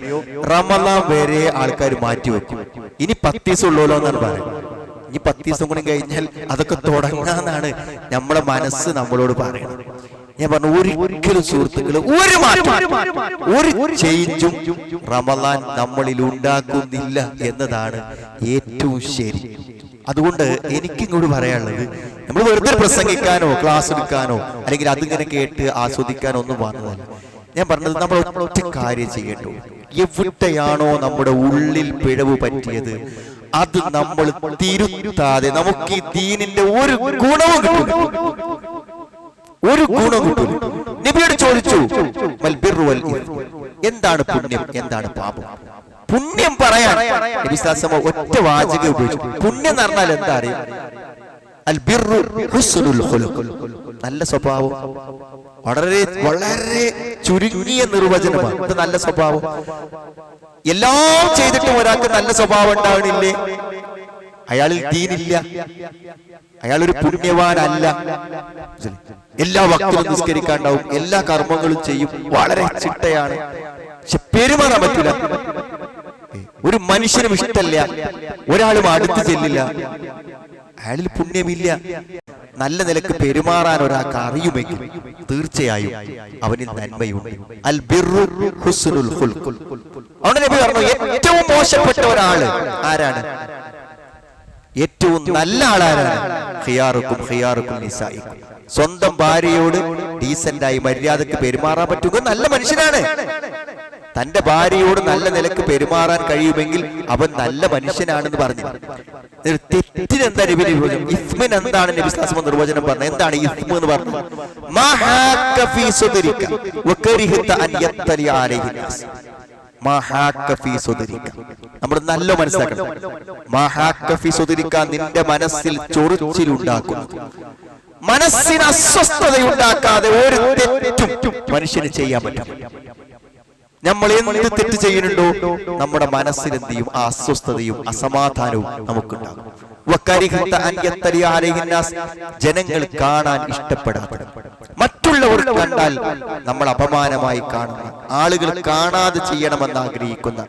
റമളാൻ വരെ ആൾക്കാർ മാറ്റിവെക്കും. ഇനി 10 ദിവസം ഉള്ളൂല്ലോ എന്നാണ് പറയുന്നത്. ഇനി 10 ദിവസം കൂടി കഴിഞ്ഞാൽ അതൊക്കെ തുടങ്ങാന്നാണ് നമ്മളെ മനസ്സ് നമ്മളോട് പറയുന്നത്. ഞാൻ പറഞ്ഞു ഒരിക്കലും സുഹൃത്തുക്കള് ഒരു മാറ്റം ഒരു ചേഞ്ചും റമളാൻ നമ്മളിൽ ഉണ്ടാക്കുന്നില്ല എന്നതാണ് ഏറ്റവും ശരി. അതുകൊണ്ട് എനിക്കിങ്ങോട്ട് പറയാനുള്ളത്, നമ്മൾ വെറുതെ പ്രസംഗിക്കാനോ ക്ലാസ് എടുക്കാനോ അല്ലെങ്കിൽ അതിങ്ങനെ കേട്ട് ആസ്വദിക്കാനോ ഒന്നും വന്നതല്ല. ഞാൻ പറഞ്ഞത് നമ്മൾ ഒറ്റ കാര്യം ചെയ്യട്ടോ, എവിടെയാണോ നമ്മുടെ ഉള്ളിൽ പിഴവ് പറ്റിയത് അത് നമ്മൾ തിരുത്താതെ നമുക്ക് ഈ ദീനിന്റെ ഒരു ഗുണവും കിട്ടും, ഒരു ഗുണം കിട്ടും. നബിയോട് ചോദിച്ചു എന്താണ് പുണ്യം, എന്താണ് പാപം? പുണ്യം പറയാൻ നബി സല്ലല്ലാഹു അലൈഹി വസല്ലം ഒറ്റ വാചകം ഉപയോഗിച്ചു. പുണ്യം എന്ന് പറഞ്ഞാൽ എന്താ അറിയാം, അൽ ബിർറു ഹുസ്നുൽ ഖുലുഖ്, നല്ല സ്വഭാവം. വളരെ വളരെ ചുരുങ്ങിയ നിർവചനമാണ് ഇത് നല്ല സ്വഭാവം. എല്ലാം ചെയ്തിട്ടും ഒരാൾക്ക് നല്ല സ്വഭാവം ഉണ്ടാവണില്ലേ, അയാളിൽ ദീനില്ല, അയാളൊരു പുണ്യവാനല്ല. എല്ലാ വക്തിലും നിസ്കരിക്കാണ്ടാവും, എല്ലാ കർമ്മങ്ങളും ചെയ്യും, വളരെ ചിട്ടയാണ്, പക്ഷെ പെരുമാറാൻ പറ്റില്ല. ഒരു മനുഷ്യനും ഇഷ്ടമല്ല, ഒരാളും അടുത്ത് ചെല്ലില്ല, അയാളിൽ പുണ്യമില്ല. നല്ല നിലക്ക് പെരുമാറാൻ ഒരാൾക്ക് അറിയുമെങ്കിൽ തീർച്ചയായും അവനിൽ നന്മയുണ്ട്. അൽ ബിർറു ഹുസ്നുൽ ഖുൽഖ്. അവിടെ നബി പറഞ്ഞു ഏറ്റവും മോശപ്പെട്ട ഒരാള് ആരാണ്, ഏറ്റവും നല്ല ആളാരാണ്, ഖിയാറുക്കും ഖിയാറുക്കും നിസായിക്കും. സ്വന്തം ഭാര്യയോട് ഡീസന്റായി മര്യാദക്ക് പെരുമാറാൻ പറ്റുക നല്ല മനുഷ്യനാണ്. തന്റെ ഭാര്യയോട് നല്ല നിലക്ക് പെരുമാറാൻ കഴിയുമെങ്കിൽ അവൻ നല്ല മനുഷ്യനാണെന്ന് പറഞ്ഞു. തെറ്റിനെന്താ നബി നിർവചനം, ഇസ്മിന് എന്താണ് നബി സല്ലല്ലാഹു അലൈഹി വസല്ലം നിർവചനം പറഞ്ഞത്? എന്താണ് ഇസ്മ എന്ന് പറഞ്ഞത്? മഹാക ഫീ സുദരിക വകരിഹത അൻ യത്തലി അലൈഹി നാസ്. മഹാക ഫീ സുദരിക, നമ്മൾ നല്ല മനസ്സിലാക്കണം. മഹാക ഫീ സുദരിക, നിന്റെ മനസ്സിൽ ചൊറിച്ചിലുണ്ടാക്കുന്നു, മനസ്സിന് അസ്വസ്ഥതയുണ്ടാക്കാതെ ഒരു തെറ്റും മനുഷ്യന് ചെയ്യാൻ പറ്റും. നമ്മൾ എന്ത് തെറ്റ് ചെയ്യുന്നുണ്ടോ നമ്മുടെ മനസ്സിൽ എന്ത് ചെയ്യും, ആ അസ്വസ്ഥതയും അസമാധാനവും നമുക്കുണ്ടാകും. ജനങ്ങൾ കാണാൻ ഇഷ്ടപ്പെടാത്ത, മറ്റുള്ളവർ കണ്ടാൽ നമ്മൾ അപമാനമായി കാണുന്ന, ആളുകൾ കാണാതെ ചെയ്യണമെന്ന് ആഗ്രഹിക്കുന്ന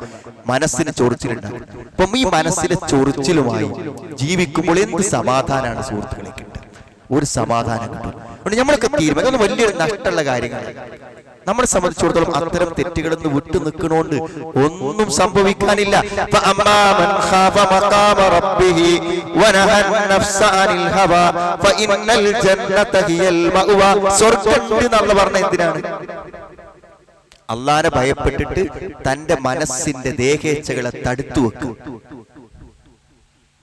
മനസ്സിന് ചൊറിച്ചിലുണ്ടാകും. അപ്പം ഈ മനസ്സിലെ ചൊറിച്ചിലുമായി ജീവിക്കുമ്പോൾ എന്ത് സമാധാനമാണ് സുഹൃത്തുക്കളെ കിട്ടുക? ഒരു സമാധാനം കിട്ടും. അതുകൊണ്ട് നമ്മളൊക്കെ തീരുമാനം വലിയൊരു നഷ്ടമുള്ള കാര്യങ്ങളാണ്. നമ്മളെ സംബന്ധിച്ചിടത്തോളം അത്തരം തെറ്റുകളിൽ നിന്ന് വിട്ടു നിൽക്കണോണ്ട് ഒന്നും സംഭവിക്കാനില്ല. പറഞ്ഞ എന്തിനാണ്? അള്ളാനെ ഭയപ്പെട്ടിട്ട് തന്റെ മനസ്സിന്റെ ദേഹേച്ഛകളെ തടുത്തു വെക്കും.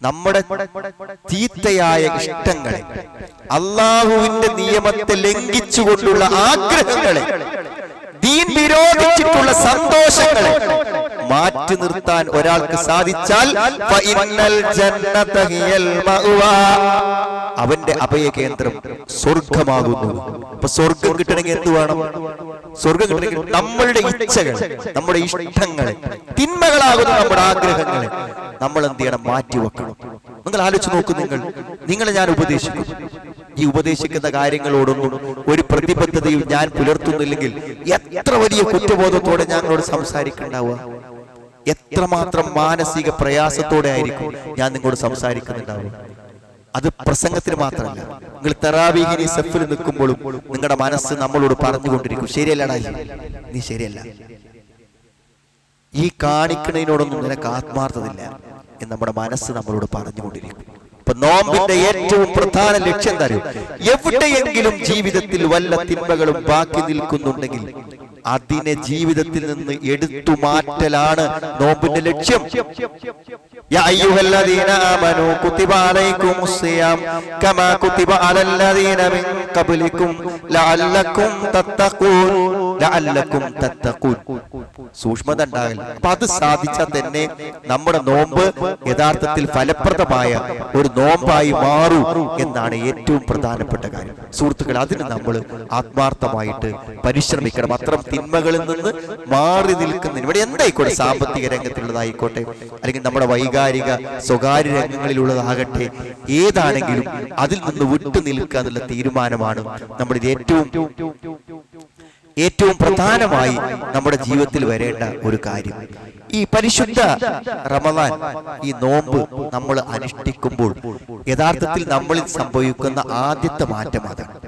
നമ്മുടെ ചീത്തയായ ഇഷ്ടങ്ങളെ, അള്ളാഹുവിന്റെ നിയമത്തെ ലംഘിച്ചുകൊണ്ടുള്ള ആഗ്രഹങ്ങളെ, ദീൻ വിരോധിച്ചിട്ടുള്ള സന്തോഷങ്ങളെ മാറ്റി നിർത്താൻ ഒരാൾക്ക് സാധിച്ചാൽ അവന്റെ അഭയകേന്ദ്രം സ്വർഗമാകുന്നു. അപ്പൊ സ്വർഗം കിട്ടണമെങ്കിൽ എന്ത് വേണം? സ്വർഗം കിട്ടണമെങ്കിൽ നമ്മളുടെ ഇച്ഛകൾ, നമ്മുടെ ഇഷ്ടങ്ങളെ, തിന്മകളാകുന്ന നമ്മുടെ ആഗ്രഹങ്ങളെ നമ്മൾ എന്ത് ചെയ്യണം? മാറ്റിവെക്കണം. നിങ്ങൾ ആലോചിച്ച് നോക്കൂ, നിങ്ങളെ ഞാൻ ഉപദേശിക്കും, ഈ ഉപദേശിക്കുന്ന കാര്യങ്ങളോടൊന്നും ഒരു പ്രതിബദ്ധതയും ഞാൻ പുലർത്തുന്നില്ലെങ്കിൽ എത്ര വലിയ കുറ്റബോധത്തോടെ ഞങ്ങളോട് സംസാരിക്കുന്നുണ്ടാവുക, എത്രമാത്രം മാനസിക പ്രയാസത്തോടെ ആയിരിക്കും ഞാൻ നിങ്ങളോട് സംസാരിക്കുന്നുണ്ടാവുക. അത് പ്രസംഗത്തിന് മാത്രമല്ല, നിങ്ങൾ തറാവീഹിനി സഫിൽ നിൽക്കുമ്പോഴും നിങ്ങളുടെ മനസ്സ് നമ്മളോട് പറഞ്ഞുകൊണ്ടിരിക്കും, ശരിയല്ലടാ, നീ ശരിയല്ല, ഈ കാണിക്കുന്നതിനോടൊന്നും നിനക്ക് ആത്മാർത്ഥതയില്ല എന്ന് നമ്മുടെ മനസ്സ് നമ്മളോട് പറഞ്ഞുകൊണ്ടിരിക്കും. ഇപ്പൊ നോമ്പിന്റെ ഏറ്റവും പ്രധാന ലക്ഷ്യം എന്താ? എവിടെയെങ്കിലും ജീവിതത്തിൽ വല്ല തിന്മകളും ബാക്കി നിൽക്കുന്നുണ്ടെങ്കിൽ അതിനെ ജീവിതത്തിൽ നിന്ന് എടുത്തു മാറ്റലാണ് നോമ്പിന്റെ ലക്ഷ്യം. യാ അയ്യുഹല്ലദീന ആമനൂ കുതിബ അലൈക്കുമുസ്സിയാം കമാ കുതിബ അലല്ലദീന മിൻ ഖബ്ലിക്കും ലഅല്ലക്കും തത്തഖൂൻ. സൂക്ഷ്മത ഉണ്ടാകില്ല. അപ്പൊ അത് സാധിച്ചാൽ തന്നെ നമ്മുടെ നോമ്പ് യഥാർത്ഥത്തിൽ ഫലപ്രദമായ ഒരു നോമ്പായി മാറൂ എന്നാണ് ഏറ്റവും പ്രധാനപ്പെട്ട കാര്യം. സുഹൃത്തുക്കൾ, അതിന് നമ്മൾ ആത്മാർത്ഥമായിട്ട് പരിശ്രമിക്കണം. അത്തരം തിന്മകളിൽ നിന്ന് മാറി നിൽക്കുന്നതിന് ഇവിടെ എന്തായിക്കോട്ടെ, സാമ്പത്തിക രംഗത്തുള്ളതായിക്കോട്ടെ, അല്ലെങ്കിൽ നമ്മുടെ വൈകാരിക സ്വകാര്യ രംഗങ്ങളിലുള്ളതാകട്ടെ, ഏതാണെങ്കിലും അതിൽ നിന്ന് വിട്ടു നിൽക്കുക എന്നുള്ള തീരുമാനമാണ് നമ്മുടെ ഏറ്റവും പ്രധാനമായി നമ്മുടെ ജീവിതത്തിൽ വരേണ്ട ഒരു കാര്യം. ഈ പരിശുദ്ധ റമദാൻ, ഈ നോമ്പ് നമ്മൾ അനുഷ്ഠിക്കുമ്പോൾ യഥാർത്ഥത്തിൽ നമ്മളിൽ സംഭവിക്കുന്ന ആദ്യത്തെ മാറ്റം അതാണ്.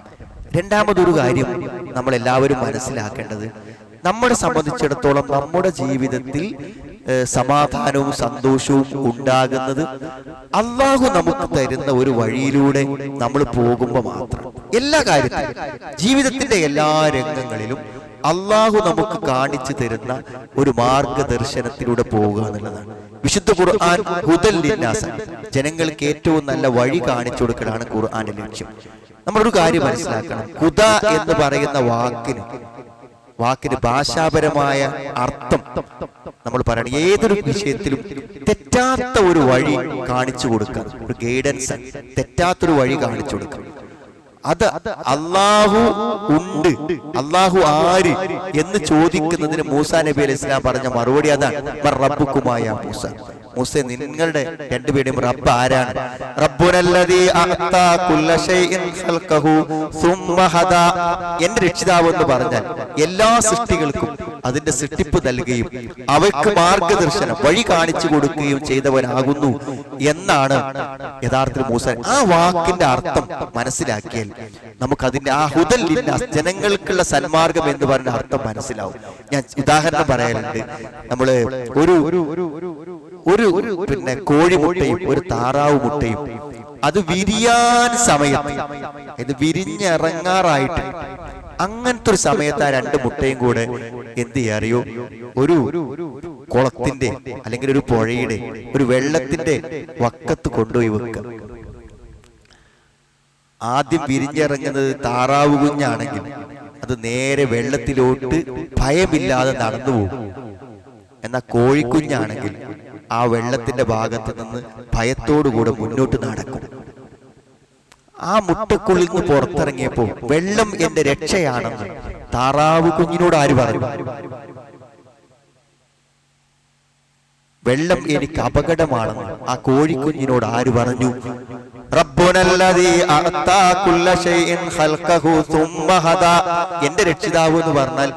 രണ്ടാമതൊരു കാര്യം നമ്മൾ എല്ലാവരും മനസ്സിലാക്കേണ്ടത്, നമ്മളെ സംബന്ധിച്ചിടത്തോളം നമ്മുടെ ജീവിതത്തിൽ സമാധാനവും സന്തോഷവും ഉണ്ടാകുന്നത് അള്ളാഹു നമുക്ക് തരുന്ന ഒരു വഴിയിലൂടെ നമ്മൾ പോകുമ്പോൾ മാത്രം. എല്ലാ കാര്യത്തിലും, ജീവിതത്തിന്റെ എല്ലാ രംഗങ്ങളിലും അള്ളാഹു നമുക്ക് കാണിച്ചു തരുന്ന ഒരു മാർഗദർശനത്തിലൂടെ പോവുക എന്നുള്ളതാണ്. വിശുദ്ധ ഖുർആൻ ഹുദൽ ലിന്നാസ്, ജനങ്ങൾക്ക് ഏറ്റവും നല്ല വഴി കാണിച്ചു കൊടുക്കലാണ് ഖുർആന്റെ ലക്ഷ്യം. നമ്മളൊരു കാര്യം മനസ്സിലാക്കണം, ഹുദ എന്ന് പറയുന്ന വാക്കിന് ഭാഷാപരമായ അർത്ഥം നമ്മൾ പറയണം. ഏതൊരു വിഷയത്തിലും തെറ്റാത്ത ഒരു വഴി കാണിച്ചു കൊടുക്കുക, ഒരു ഗൈഡൻസ്, തെറ്റാത്തൊരു വഴി കാണിച്ചു കൊടുക്കുക. അത് അള്ളാഹു ഉണ്ട്, അള്ളാഹു ആര് എന്ന് ചോദിക്കുന്നതിന് മൂസാ നബി അലൈഹി സ്വലാം പറഞ്ഞ മറുപടി അതാണ്, റബ്ബുക്കുമായ മൂസ. മൂസേ, നിങ്ങളുടെ രണ്ടുപേരുടെയും റബ്ബ് ആരാണ്? റബ്ബുനല്ലദീ അഅതാ കുല്ല ശൈഇൻ ഖൽഖഹു സുമ്മ ഹദാ. എന്റെ രക്ഷിതാവ് എന്ന് പറഞ്ഞാൽ എല്ലാ സൃഷ്ടികൾക്കും അതിന്റെ സൃഷ്ടിപ്പ് നൽകുകയും അവയ്ക്ക് മാർഗദർശനം, വഴി കാണിച്ചു കൊടുക്കുകയും ചെയ്തവനാകുന്നു എന്നാണ് യഥാർത്ഥത്തിൽ മൂസ. ആ വാക്കിന്റെ അർത്ഥം മനസ്സിലാക്കിയാൽ നമുക്കതിന്റെ ആ ഹുദൽ ലിന്നാസ്, ജനങ്ങൾക്കുള്ള സന്മാർഗം എന്ന് പറഞ്ഞ അർത്ഥം മനസ്സിലാവും. ഞാൻ ഉദാഹരണം പറയാനുണ്ട്. നമ്മള് ഒരു കോഴിമുട്ടയും ഒരു താറാവ് മുട്ടയും അത് വിരിയാൻ സമയത്ത്, ഇത് വിരിഞ്ഞിറങ്ങാറായിട്ട്, അങ്ങനത്തെ ഒരു സമയത്ത് ആ രണ്ട് മുട്ടയും കൂടെ എന്ത് ചെയ്യാറിയോ, ഒരു കുളത്തിന്റെ അല്ലെങ്കിൽ ഒരു പുഴയുടെ ഒരു വെള്ളത്തിന്റെ വക്കത്ത് കൊണ്ടുപോയി വെക്കുക. ആദ്യം വിരിഞ്ഞിറങ്ങുന്നത് താറാവ് കുഞ്ഞാണെങ്കിൽ അത് നേരെ വെള്ളത്തിലോട്ട് ഭയമില്ലാതെ നടന്നു പോകും. എന്നാൽ കോഴിക്കുഞ്ഞാണെങ്കിൽ ആ വെള്ളത്തിന്റെ ഭാഗത്ത് നിന്ന് ഭയത്തോടുകൂടെ മുന്നോട്ട് നടക്കും. ആ മുട്ടക്കുള്ളിൽ നിന്ന് പുറത്തിറങ്ങിയപ്പോ വെള്ളം എന്റെ രക്ഷയാണെന്ന് താറാവ് കുഞ്ഞിനോട് ആര് പറഞ്ഞു? വെള്ളം എനിക്ക് അപകടമാണെന്ന് ആ കോഴിക്കുഞ്ഞിനോട് ആര് പറഞ്ഞു? റബ്ബുനല്ലദീ അഅതാ കുല്ല ശൈഇൻ ഖൽഖഹു സുമ്മ ഹദാ. എന്റെ രക്ഷിതാവ് എന്ന് പറഞ്ഞാൽ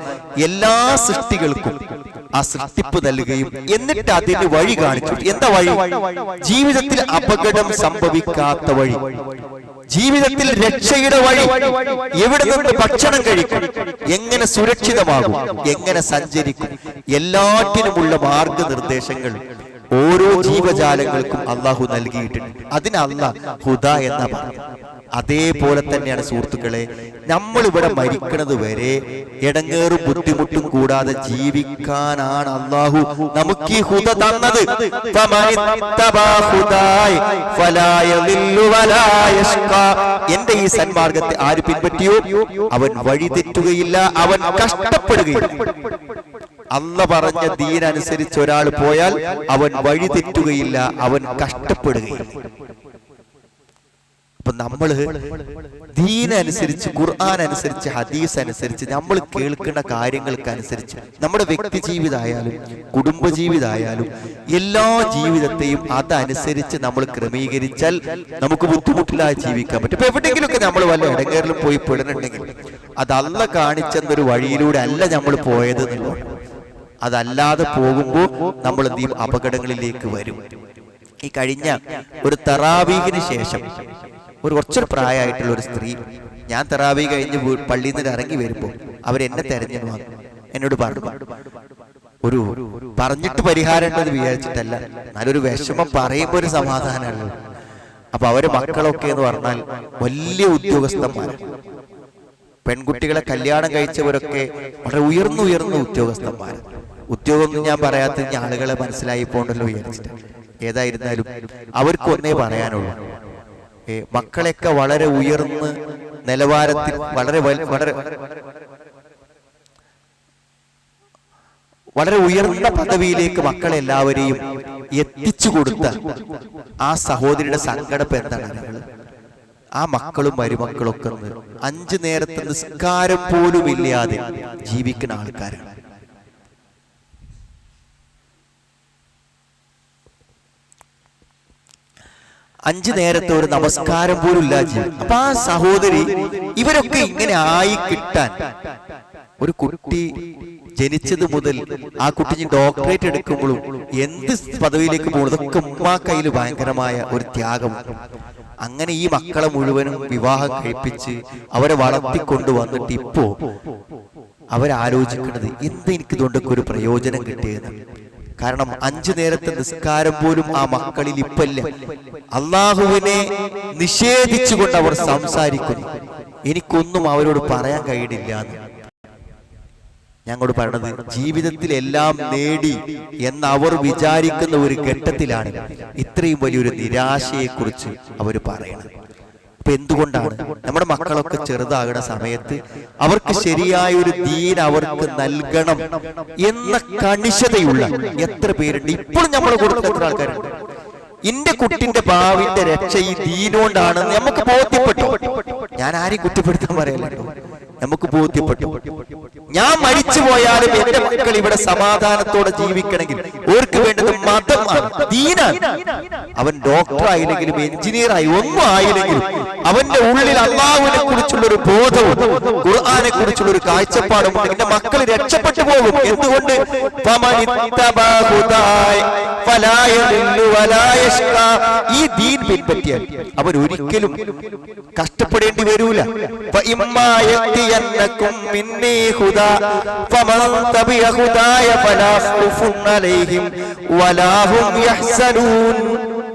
എല്ലാ സൃഷ്ടികൾക്കും ആ സൃഷ്ടിപ്പ് നൽകുകയും എന്നിട്ട് അതിന് വഴി കാണിച്ചു. എന്താ വഴി? ജീവിതത്തിൽ അപകടം സംഭവിക്കാത്ത വഴി, ജീവിതത്തിൽ രക്ഷയുടെ വഴി, എവിടെ നിന്ന് ഭക്ഷണം കഴിക്കും, എങ്ങനെ സുരക്ഷിതമാകും, എങ്ങനെ സഞ്ചരിക്കും, എല്ലാറ്റിനുമുള്ള മാർഗനിർദ്ദേശങ്ങൾ ഓരോ ജീവജാലങ്ങൾക്കും അള്ളാഹു നൽകിയിട്ടുണ്ട്. അതിന് അള്ളാഹ് ഹുദ എന്ന പറഞ്ഞു. അതേപോലെ തന്നെയാണ് സുഹൃത്തുക്കളെ, നമ്മൾ ഇവിടെ മരിക്കുന്നത് വരെ ഇടങ്ങേറും ബുദ്ധിമുട്ടും കൂടാതെ ജീവിക്കാനാണ് അള്ളാഹു നമുക്ക് ഈ ഹുദ തന്നത്. എന്റെ ഈ സന്മാർഗത്തെ ആര് പിൻപറ്റിയോ അവൻ വഴി തെറ്റുകയില്ല, അവൻ കഷ്ടപ്പെടുകയില്ല. അള്ള പറഞ്ഞ ദീനനുസരിച്ച് ഒരാൾ പോയാൽ അവൻ വഴി തെറ്റുകയില്ല, അവൻ കഷ്ടപ്പെടുകയില്ല. അപ്പൊ നമ്മള് ദീനനുസരിച്ച്, ഖുർആൻ അനുസരിച്ച്, ഹദീസ് അനുസരിച്ച്, നമ്മൾ കേൾക്കുന്ന കാര്യങ്ങൾക്കനുസരിച്ച് നമ്മുടെ വ്യക്തി ജീവിതമായാലും കുടുംബജീവിതമായാലും എല്ലാ ജീവിതത്തെയും അതനുസരിച്ച് നമ്മൾ ക്രമീകരിച്ചാൽ നമുക്ക് ബുദ്ധിമുട്ടില്ലാതെ ജീവിക്കാൻ പറ്റും. ഇപ്പൊ എവിടെയെങ്കിലുമൊക്കെ നമ്മൾ വല്ല ഇടങ്ങേറിലും പോയി പെടുന്നുണ്ടെങ്കിൽ അത് അള്ള കാണിച്ചെന്നൊരു വഴിയിലൂടെ അല്ല നമ്മൾ പോയത് എന്നുള്ളത്. അതല്ലാതെ പോകുമ്പോൾ നമ്മൾ എന്ത് ചെയ്യും? അപകടങ്ങളിലേക്ക് വരും. ഈ കഴിഞ്ഞ ഒരു തറാവീഹിന് ശേഷം കുറച്ചൊരു പ്രായമായിട്ടുള്ള ഒരു സ്ത്രീ, ഞാൻ തറാവീഹ് കഴിഞ്ഞ് പള്ളിയിൽ നിന്ന് ഇറങ്ങി വരുമ്പോൾ അവരെന്നെ തെരഞ്ഞു വന്നു. എന്നോട് പറഞ്ഞു, ഒരു പറഞ്ഞിട്ട് പരിഹാരം ഉണ്ടെന്ന് വിചാരിച്ചിട്ടല്ല, നല്ലൊരു വിഷമം പറയുമ്പോൾ ഒരു സമാധാനമല്ലോ. അപ്പൊ അവര് മക്കളൊക്കെ എന്ന് പറഞ്ഞാൽ വലിയ ഉദ്യോഗസ്ഥന്മാർ, പെൺകുട്ടികളെ കല്യാണം കഴിച്ചവരൊക്കെ വളരെ ഉയർന്ന ഉദ്യോഗസ്ഥന്മാർ. ഉദ്യോഗം ഞാൻ പറയാത്ത ആളുകളെ മനസ്സിലായി പോണ്ടല്ലോ വിചാരിച്ചിട്ട്. ഏതായിരുന്നാലും അവർക്ക് ഒന്നേ പറയാനുള്ളൂ, മക്കളെയൊക്കെ വളരെ ഉയർന്ന് നിലവാരത്തിൽ വളരെ ഉയർന്ന പദവിയിലേക്ക് മക്കളെല്ലാവരെയും എത്തിച്ചു കൊടുത്ത ആ സഹോദരിയുടെ സങ്കടം എന്താണ്? ആ മക്കളും മരുമക്കളൊക്കെ 5 നേരത്തെ നിസ്കാരം പോലും ഇല്ലാതെ ജീവിക്കുന്ന ആൾക്കാരാണ്. അഞ്ചു നേരത്തെ ഒരു നമസ്കാരം പോലും ഇല്ല ജീവിതം. അപ്പൊ ആ സഹോദരി ഇവരൊക്കെ ഇങ്ങനെ ആയി കിട്ടാൻ, ഒരു കുട്ടി ജനിച്ചത് മുതൽ ആ കുട്ടി ഡോക്ടറേറ്റ് എടുക്കുമ്പോഴും എന്ത് പദവിയിലേക്ക് പോകും, അതൊക്കെ ഉമ്മാ കയ്യിൽ ഭയങ്കരമായ ഒരു ത്യാഗം. അങ്ങനെ ഈ മക്കളെ മുഴുവനും വിവാഹം കഴിപ്പിച്ച് അവരെ വളർത്തിക്കൊണ്ടു വന്നിട്ട് ഇപ്പോ അവരാലോചിക്കുന്നത് എന്ത് എനിക്കിതുകൊണ്ടൊക്കെ ഒരു പ്രയോജനം കിട്ടിയെന്ന്. കാരണം 5 നേരത്തെ നിസ്കാരം പോലും ആ മക്കളിൽ ഇപ്പല്ല. അള്ളാഹുവിനെ നിഷേധിച്ചുകൊണ്ട് അവർ സംസാരിക്കുന്നു. എനിക്കൊന്നും അവരോട് പറയാൻ കഴിയില്ല എന്ന് ഞങ്ങളോട് പറയണത്. ജീവിതത്തിൽ എല്ലാം നേടി എന്ന് അവർ വിചാരിക്കുന്ന ഒരു ഘട്ടത്തിലാണ് ഇത്രയും വലിയൊരു നിരാശയെക്കുറിച്ച് അവർ പറയണത്. അപ്പൊ എന്തുകൊണ്ടാണ് നമ്മുടെ മക്കളൊക്കെ ചെറുതാകുന്ന സമയത്ത് അവർക്ക് ശരിയായ ഒരു ദീൻ അവർക്ക് നൽകണം എന്ന കണിശതയുള്ള എത്ര പേരുണ്ട്? ഇപ്പോഴും നമ്മൾ കൊടുക്കുന്ന എത്ര ആൾക്കാരുണ്ട്? എന്റെ കുട്ടിന്റെ ഭാവിന്റെ രക്ഷ ഈ ദീനോണ്ടാണെന്ന് നമുക്ക് ബോധ്യപ്പെട്ടു. ഞാൻ ആരെയും കുറ്റപ്പെടുത്താൻ പറയല്ലോ, നമുക്ക് ബോധ്യപ്പെട്ടു. ഞാൻ മരിച്ചു പോയാലും എന്റെ മക്കൾ ഇവിടെ സമാധാനത്തോടെ ജീവിക്കണമെങ്കിൽ അവർക്ക് വേണ്ടത് മതമാണ്, ദീനാണ്. അവൻ ഡോക്ടർ ആയില്ലെങ്കിലും എഞ്ചിനീയർ ആയി ഒന്നും ആയില്ലെങ്കിലും അവന്റെ ഉള്ളിൽ അള്ളാഹുവിനെ കുറിച്ചുള്ള ഒരു ബോധവും ഖുർആനെ കുറിച്ചുള്ള ഒരു കാഴ്ചപ്പാടും എന്റെ മക്കൾ രക്ഷപ്പെട്ടു പോകും. എന്തുകൊണ്ട്? ഈ ദീൻ പിൻപറ്റിയാൽ അവർ ഒരിക്കലും കഷ്ടപ്പെടേണ്ടി വരൂല.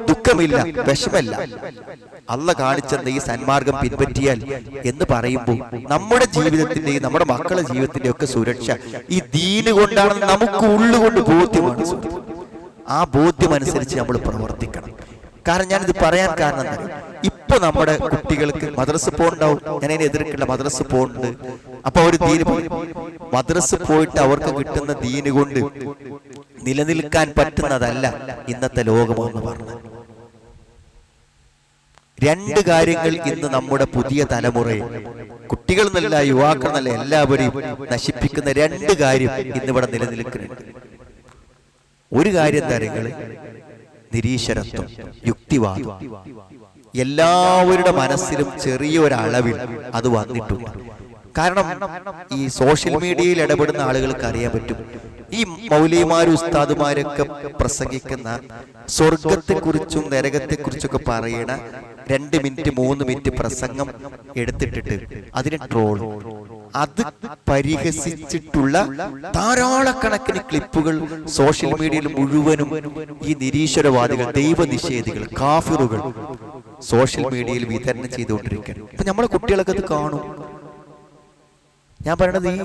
ദുഃഖമില്ല, വിഷമല്ല. അള്ളാഹ് കാണിച്ചെന്ന ഈ സന്മാർഗം പിൻപറ്റിയാൽ എന്ന് പറയുമ്പോൾ നമ്മുടെ ജീവിതത്തിന്റെയും നമ്മുടെ മക്കളുടെ ജീവിതത്തിന്റെയും ഒക്കെ സുരക്ഷ ഈ ദീന് കൊണ്ടാണെന്ന് നമുക്ക് ഉള്ളുകൊണ്ട് ബോധ്യമാണ്. ആ ബോധ്യം അനുസരിച്ച് നമ്മൾ പ്രവർത്തിക്കണം. കാരണം ഞാനിത് പറയാൻ കാരണം എന്താ, ഇപ്പൊ നമ്മുടെ കുട്ടികൾക്ക് മദ്രസ പോണ്ടാവും. ഞാൻ അതിനെ എതിർക്കില്ല, മദ്രസ പോകുന്നുണ്ട്. അപ്പൊ അവർ ദീന് മദ്രസ പോയിട്ട് അവർക്ക് കിട്ടുന്ന ദീന് കൊണ്ട് നിലനിൽക്കാൻ പറ്റുന്നതല്ല ഇന്നത്തെ ലോകമെന്ന് പറഞ്ഞത്. 2 കാര്യങ്ങൾ ഇന്ന് നമ്മുടെ പുതിയ തലമുറയെ, കുട്ടികൾ എന്നല്ല യുവാക്കൾ എന്നല്ല എല്ലാവരെയും നശിപ്പിക്കുന്ന 2 കാര്യം ഇന്നിവിടെ നിലനിൽക്കുന്നുണ്ട്. ഒരു കാര്യം തരങ്ങൾ നിരീശ്വരത്വം, യുക്തിവാദം. എല്ലാവരുടെ മനസ്സിലും ചെറിയൊരളവിൽ അത് വന്നിട്ടുണ്ട്. കാരണം ഈ സോഷ്യൽ മീഡിയയിൽ ഇടപെടുന്ന ആളുകൾക്ക് അറിയാൻ പറ്റും, ഈ മൗലവിമാരും ഉസ്താദുമാരൊക്കെ പ്രസംഗിക്കുന്ന സ്വർഗത്തെക്കുറിച്ചും നരകത്തെക്കുറിച്ചൊക്കെ പറയണ 2 മിനിറ്റ് 3 മിനിറ്റ് പ്രസംഗം എടുത്തിട്ടിട്ട് അതിനെ ട്രോൾ, അത് പരിഹസിച്ചിട്ടുള്ള ധാരാളക്കണക്കിന് ക്ലിപ്പുകൾ സോഷ്യൽ മീഡിയയിൽ മുഴുവനും ഈ നിരീശ്വരവാദികൾ, ദൈവനിഷേധികൾ, കാഫിറുകൾ സോഷ്യൽ മീഡിയയിൽ വിതരണം ചെയ്തുകൊണ്ടിരിക്കുകയാണ്. അപ്പൊ നമ്മളെ കുട്ടികളൊക്കെ അത് കാണും. ഞാൻ പറയണത്, ഈ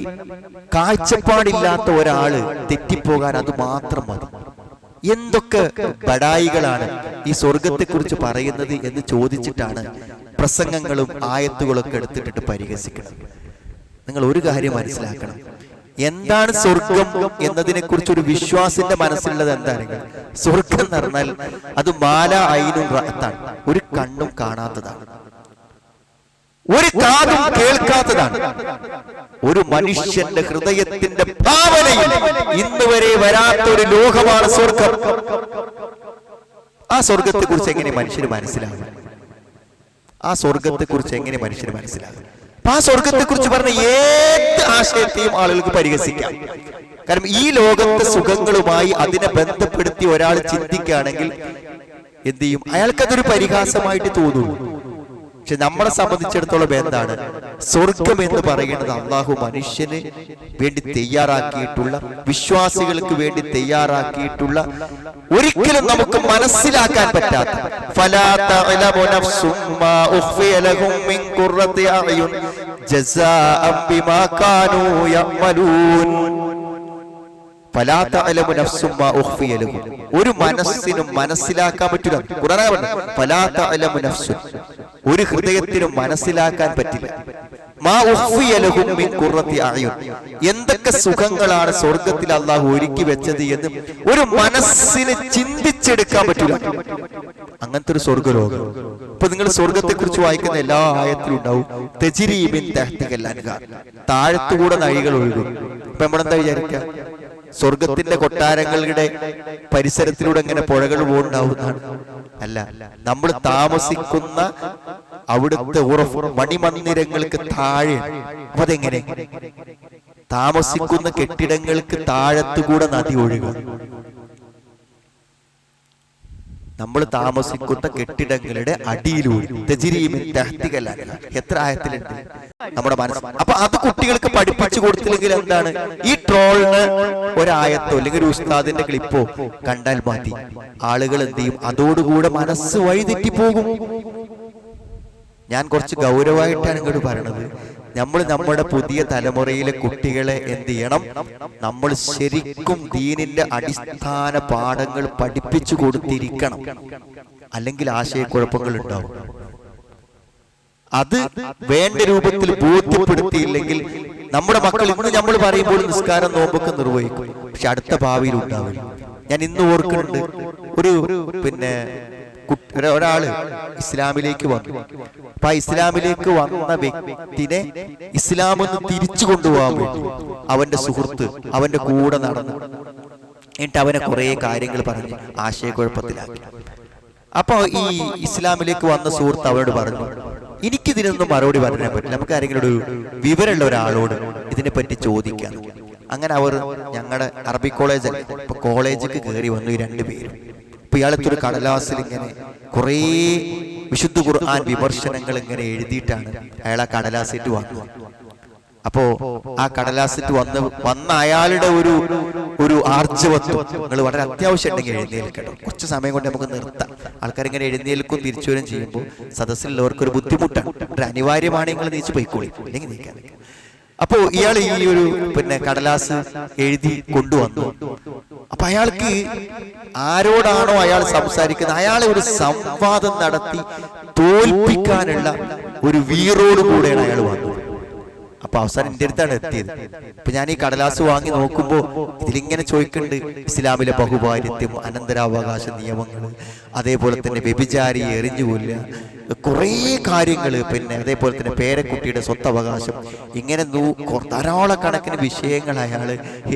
കാഴ്ചപ്പാടില്ലാത്ത ഒരാള് തെറ്റിപ്പോകാൻ അത് മാത്രം മതി. എന്തൊക്കെ ബഡായികളാണ് ഈ സ്വർഗത്തെ കുറിച്ച് പറയുന്നത് എന്ന് ചോദിച്ചിട്ടാണ് പ്രസംഗങ്ങളും ആയത്തുകളൊക്കെ എടുത്തിട്ടിട്ട് പരിഹസിക്കുന്നത്. നിങ്ങൾ ഒരു കാര്യം മനസ്സിലാക്കണം, എന്താണ് സ്വർഗം എന്നതിനെ കുറിച്ച് ഒരു വിശ്വാസിന്റെ മനസ്സിലുള്ളത് എന്താണ്? സ്വർഗം എന്ന് പറഞ്ഞാൽ അത് മാല ഐനും റഅത്താണ്, ഒരു കണ്ണും കാണാത്തതാണ്, ഒരു കാതും കേൾക്കാത്തതാണ്. ഒരു മനുഷ്യന്റെ ഹൃദയത്തിന്റെ ഭാവനയിൽ ഇന്ന് വരെ വരാത്ത ഒരു ലോകമാണ് സ്വർഗം. ആ സ്വർഗത്തെ കുറിച്ച് എങ്ങനെ മനുഷ്യന് മനസ്സിലാകും? ആ സ്വർഗത്തെ കുറിച്ച് എങ്ങനെ മനുഷ്യന് മനസ്സിലാകും? ആ സ്വർഗത്തെ കുറിച്ച് പറഞ്ഞ ഏത് ആശയത്തെയും ആളുകൾക്ക് പരിഹസിക്കാം. കാരണം ഈ ലോകത്തെ സുഖങ്ങളുമായി അതിനെ ബന്ധപ്പെടുത്തി ഒരാൾ ചിന്തിക്കുകയാണെങ്കിൽ എന്ത് ചെയ്യും? അയാൾക്കതൊരു പരിഹാസമായിട്ട് തോന്നുന്നു. പക്ഷെ നമ്മളെ സംബന്ധിച്ചിടത്തോളം എന്താണ് സ്വർഗം എന്ന് പറയുന്നത്? അള്ളാഹു മനുഷ്യന് വേണ്ടി തയ്യാറാക്കിയിട്ടുള്ള, വിശ്വാസികൾക്ക് വേണ്ടി തയ്യാറാക്കിയിട്ടുള്ള, ഒരിക്കലും നമുക്ക് മനസ്സിലാക്കാൻ പറ്റാത്ത, ഫലാ തഅലമു നഫ്സും മാ ഉഖ്ഫിയ ലഹും മിൻ ഖുർറത്തി അഅ്യുൻ ജസാഅൻ ബിമാ കാനൂ യഅമലൂൻ. ഫലാ തഅലമു നഫ്സും മാ ഉഖ്ഫിയ ലഹും, ഒരു മനസ്സിനും മനസ്സിലാക്കാൻ പറ്റില്ല. ഖുർആനാണ് പറഞ്ഞത്, ഫലാ തഅലമു നഫ്സുൻ, ഒരു ഹൃദയത്തിനും മനസ്സിലാക്കാൻ പറ്റില്ല. മാ ഉഖ്ഫിയ ലഹും മിൻ ഖുർറത്തി അഅ്യുൻ, എന്തൊക്കെ സുഖങ്ങളാണ് സ്വർഗ്ഗത്തിൽ അല്ലാഹു ഒരുക്കി വെച്ചത് എന്ന് ഒരു മനസ്സിന് ചിന്തിച്ചെടുക്കാൻ പറ്റില്ല. അങ്ങനത്തെ ഒരു സ്വർഗ്ഗലോകം. ഇപ്പൊ നിങ്ങൾ സ്വർഗത്തെ കുറിച്ച് വായിക്കുന്ന എല്ലാ ആയത്തിലും ഉണ്ടാവും തജ്രീ മിൻ തഹ്തിഹൽ അൻഹാർ, താഴത്തുകൂടെ നദികൾ ഒഴുകും. ഇപ്പൊ നമ്മളെന്താ വിചാരിക്കുക? സ്വർഗത്തിന്റെ കൊട്ടാരങ്ങളുടെ പരിസരത്തിലൂടെ എങ്ങനെ പുഴകൾ പോകുന്നുണ്ടാവുന്നതാണ്? അല്ല, നമ്മൾ താമസിക്കുന്ന അവിടുത്തെ മണിമന്ദിരങ്ങൾക്ക് താഴെ. അപ്പൊ അതെങ്ങനെ? താമസിക്കുന്ന കെട്ടിടങ്ങൾക്ക് താഴത്തുകൂടെ നദി ഒഴുകും. നമ്മൾ താമസിക്കുന്ന കെട്ടിടങ്ങളുടെ അടിയിലൂടെ എത്ര ആയത്തിലുണ്ട് നമ്മുടെ മനസ്സ്. അപ്പൊ അത് കുട്ടികൾക്ക് പഠിപ്പിച്ചു കൊടുത്തില്ലെങ്കിൽ എന്താണ്? ഈ ട്രോളിന് ഒരായത്തോ അല്ലെങ്കിൽ ഒരു ഉസ്താദിന്റെ ക്ലിപ്പോ കണ്ടാൽ മതി, ആളുകൾ എന്ത് ചെയ്യും? അതോടുകൂടെ മനസ്സ് വഴിതെറ്റി പോകും. ഞാൻ കുറച്ച് ഗൗരവമായിട്ടാണ് ഇങ്ങോട്ട് പറയണത്. നമ്മൾ നമ്മുടെ പുതിയ തലമുറയിലെ കുട്ടികളെ എന്ത് ചെയ്യണം? നമ്മൾ ശരിക്കും ദീനിന്റെ അടിസ്ഥാന പാഠങ്ങൾ പഠിപ്പിച്ചു കൊടുത്തിരിക്കണം. അല്ലെങ്കിൽ ആശയക്കുഴപ്പങ്ങൾ ഉണ്ടാവും. അത് വേണ്ട രൂപത്തിൽ ബോധ്യപ്പെടുത്തിയില്ലെങ്കിൽ നമ്മുടെ മക്കൾ ഇന്ന് നമ്മൾ പറയുമ്പോൾ നിസ്കാരം നോമ്പൊക്കെ നിർവഹിക്കും, പക്ഷെ അടുത്ത ഭാവിയിൽ ഉണ്ടാവില്ല. ഞാൻ ഇന്ന് ഓർക്കുന്നുണ്ട്, ഒരു ഒരാള് ഇസ്ലാമിലേക്ക് വന്നു. അപ്പൊ ആ ഇസ്ലാമിലേക്ക് വന്ന വ്യക്തിനെ ഇസ്ലാം ഒന്ന് തിരിച്ചു കൊണ്ടുപോകാൻ വേണ്ടി അവന്റെ സുഹൃത്ത് അവന്റെ കൂടെ നടന്നു. എന്നിട്ട് അവനെ കുറെ കാര്യങ്ങൾ പറഞ്ഞ് ആശയക്കുഴപ്പത്തിലാക്കി. അപ്പൊ ഈ ഇസ്ലാമിലേക്ക് വന്ന സുഹൃത്ത് അവനോട് പറഞ്ഞു, എനിക്കിതിനൊന്നും മറുപടി പറയാൻ പറ്റില്ല, നമുക്ക് ആരെങ്കിലും ഒരു വിവരമുള്ള ഒരാളോട് ഇതിനെപ്പറ്റി ചോദിക്കാം. അങ്ങനെ അവർ ഞങ്ങളുടെ അറബി കോളേജ്, ഇപ്പൊ കോളേജിലേക്ക് കയറി വന്നു ഈ രണ്ടുപേരും. ഇപ്പൊ ഇയാളത്തെ ഒരു കടലാസിൽ ഇങ്ങനെ കുറേ വിശുദ്ധ ഖുർആൻ വിമർശനങ്ങൾ ഇങ്ങനെ എഴുതിയിട്ടാണ് അയാൾ ആ കടലാസിട്ട് വന്നു. അപ്പോ ആ കടലാസിട്ട് വന്ന അയാളുടെ ഒരു ആർജവത്വം നിങ്ങൾ വളരെ അത്യാവശ്യം ഉണ്ടെങ്കിൽ എഴുന്നേൽക്കണം. കുറച്ച് സമയം കൊണ്ട് നമുക്ക് നിർത്താം. ആൾക്കാരിങ്ങനെ എഴുന്നേൽക്കും തിരിച്ചു വരും ചെയ്യുമ്പോൾ സദസ്സിലുള്ളവർക്ക് ഒരു ബുദ്ധിമുട്ടാണ്. ഒരു അനിവാര്യമാണെങ്കിൽ നീച്ച് പോയിക്കോളി, അല്ലെങ്കിൽ നീക്കാൻ. അപ്പോ ഇയാൾ ഈ ഒരു കടലാസ് എഴുതി കൊണ്ടുവന്നു. അപ്പൊ അയാൾക്ക് ആരോടാണോ അയാൾ സംസാരിക്കുന്നത് അയാളെ ഒരു സംവാദം നടത്തി തോൽപ്പിക്കാനുള്ള ഒരു വീറോട് കൂടെയാണ് അയാൾ വന്നത്. അപ്പൊ അവസാനം എന്റെ അടുത്താണ് എത്തിയത്. ഇപ്പൊ ഞാൻ ഈ കടലാസ് വാങ്ങി നോക്കുമ്പോ ഇതിലിങ്ങനെ ചോദിക്കുന്നുണ്ട്, ഇസ്ലാമിലെ ബഹുഭാര്യത്വം, അനന്തരാവകാശ നിയമങ്ങൾ, അതേപോലെ തന്നെ വ്യഭിചാരിയെ എറിഞ്ഞുകൊല്ലുക, കുറേ കാര്യങ്ങള്, അതേപോലെ തന്നെ പേരക്കുട്ടിയുടെ സ്വത്തവകാശം, ഇങ്ങനെ ധാരാളം കണക്കിന് വിഷയങ്ങൾ അയാൾ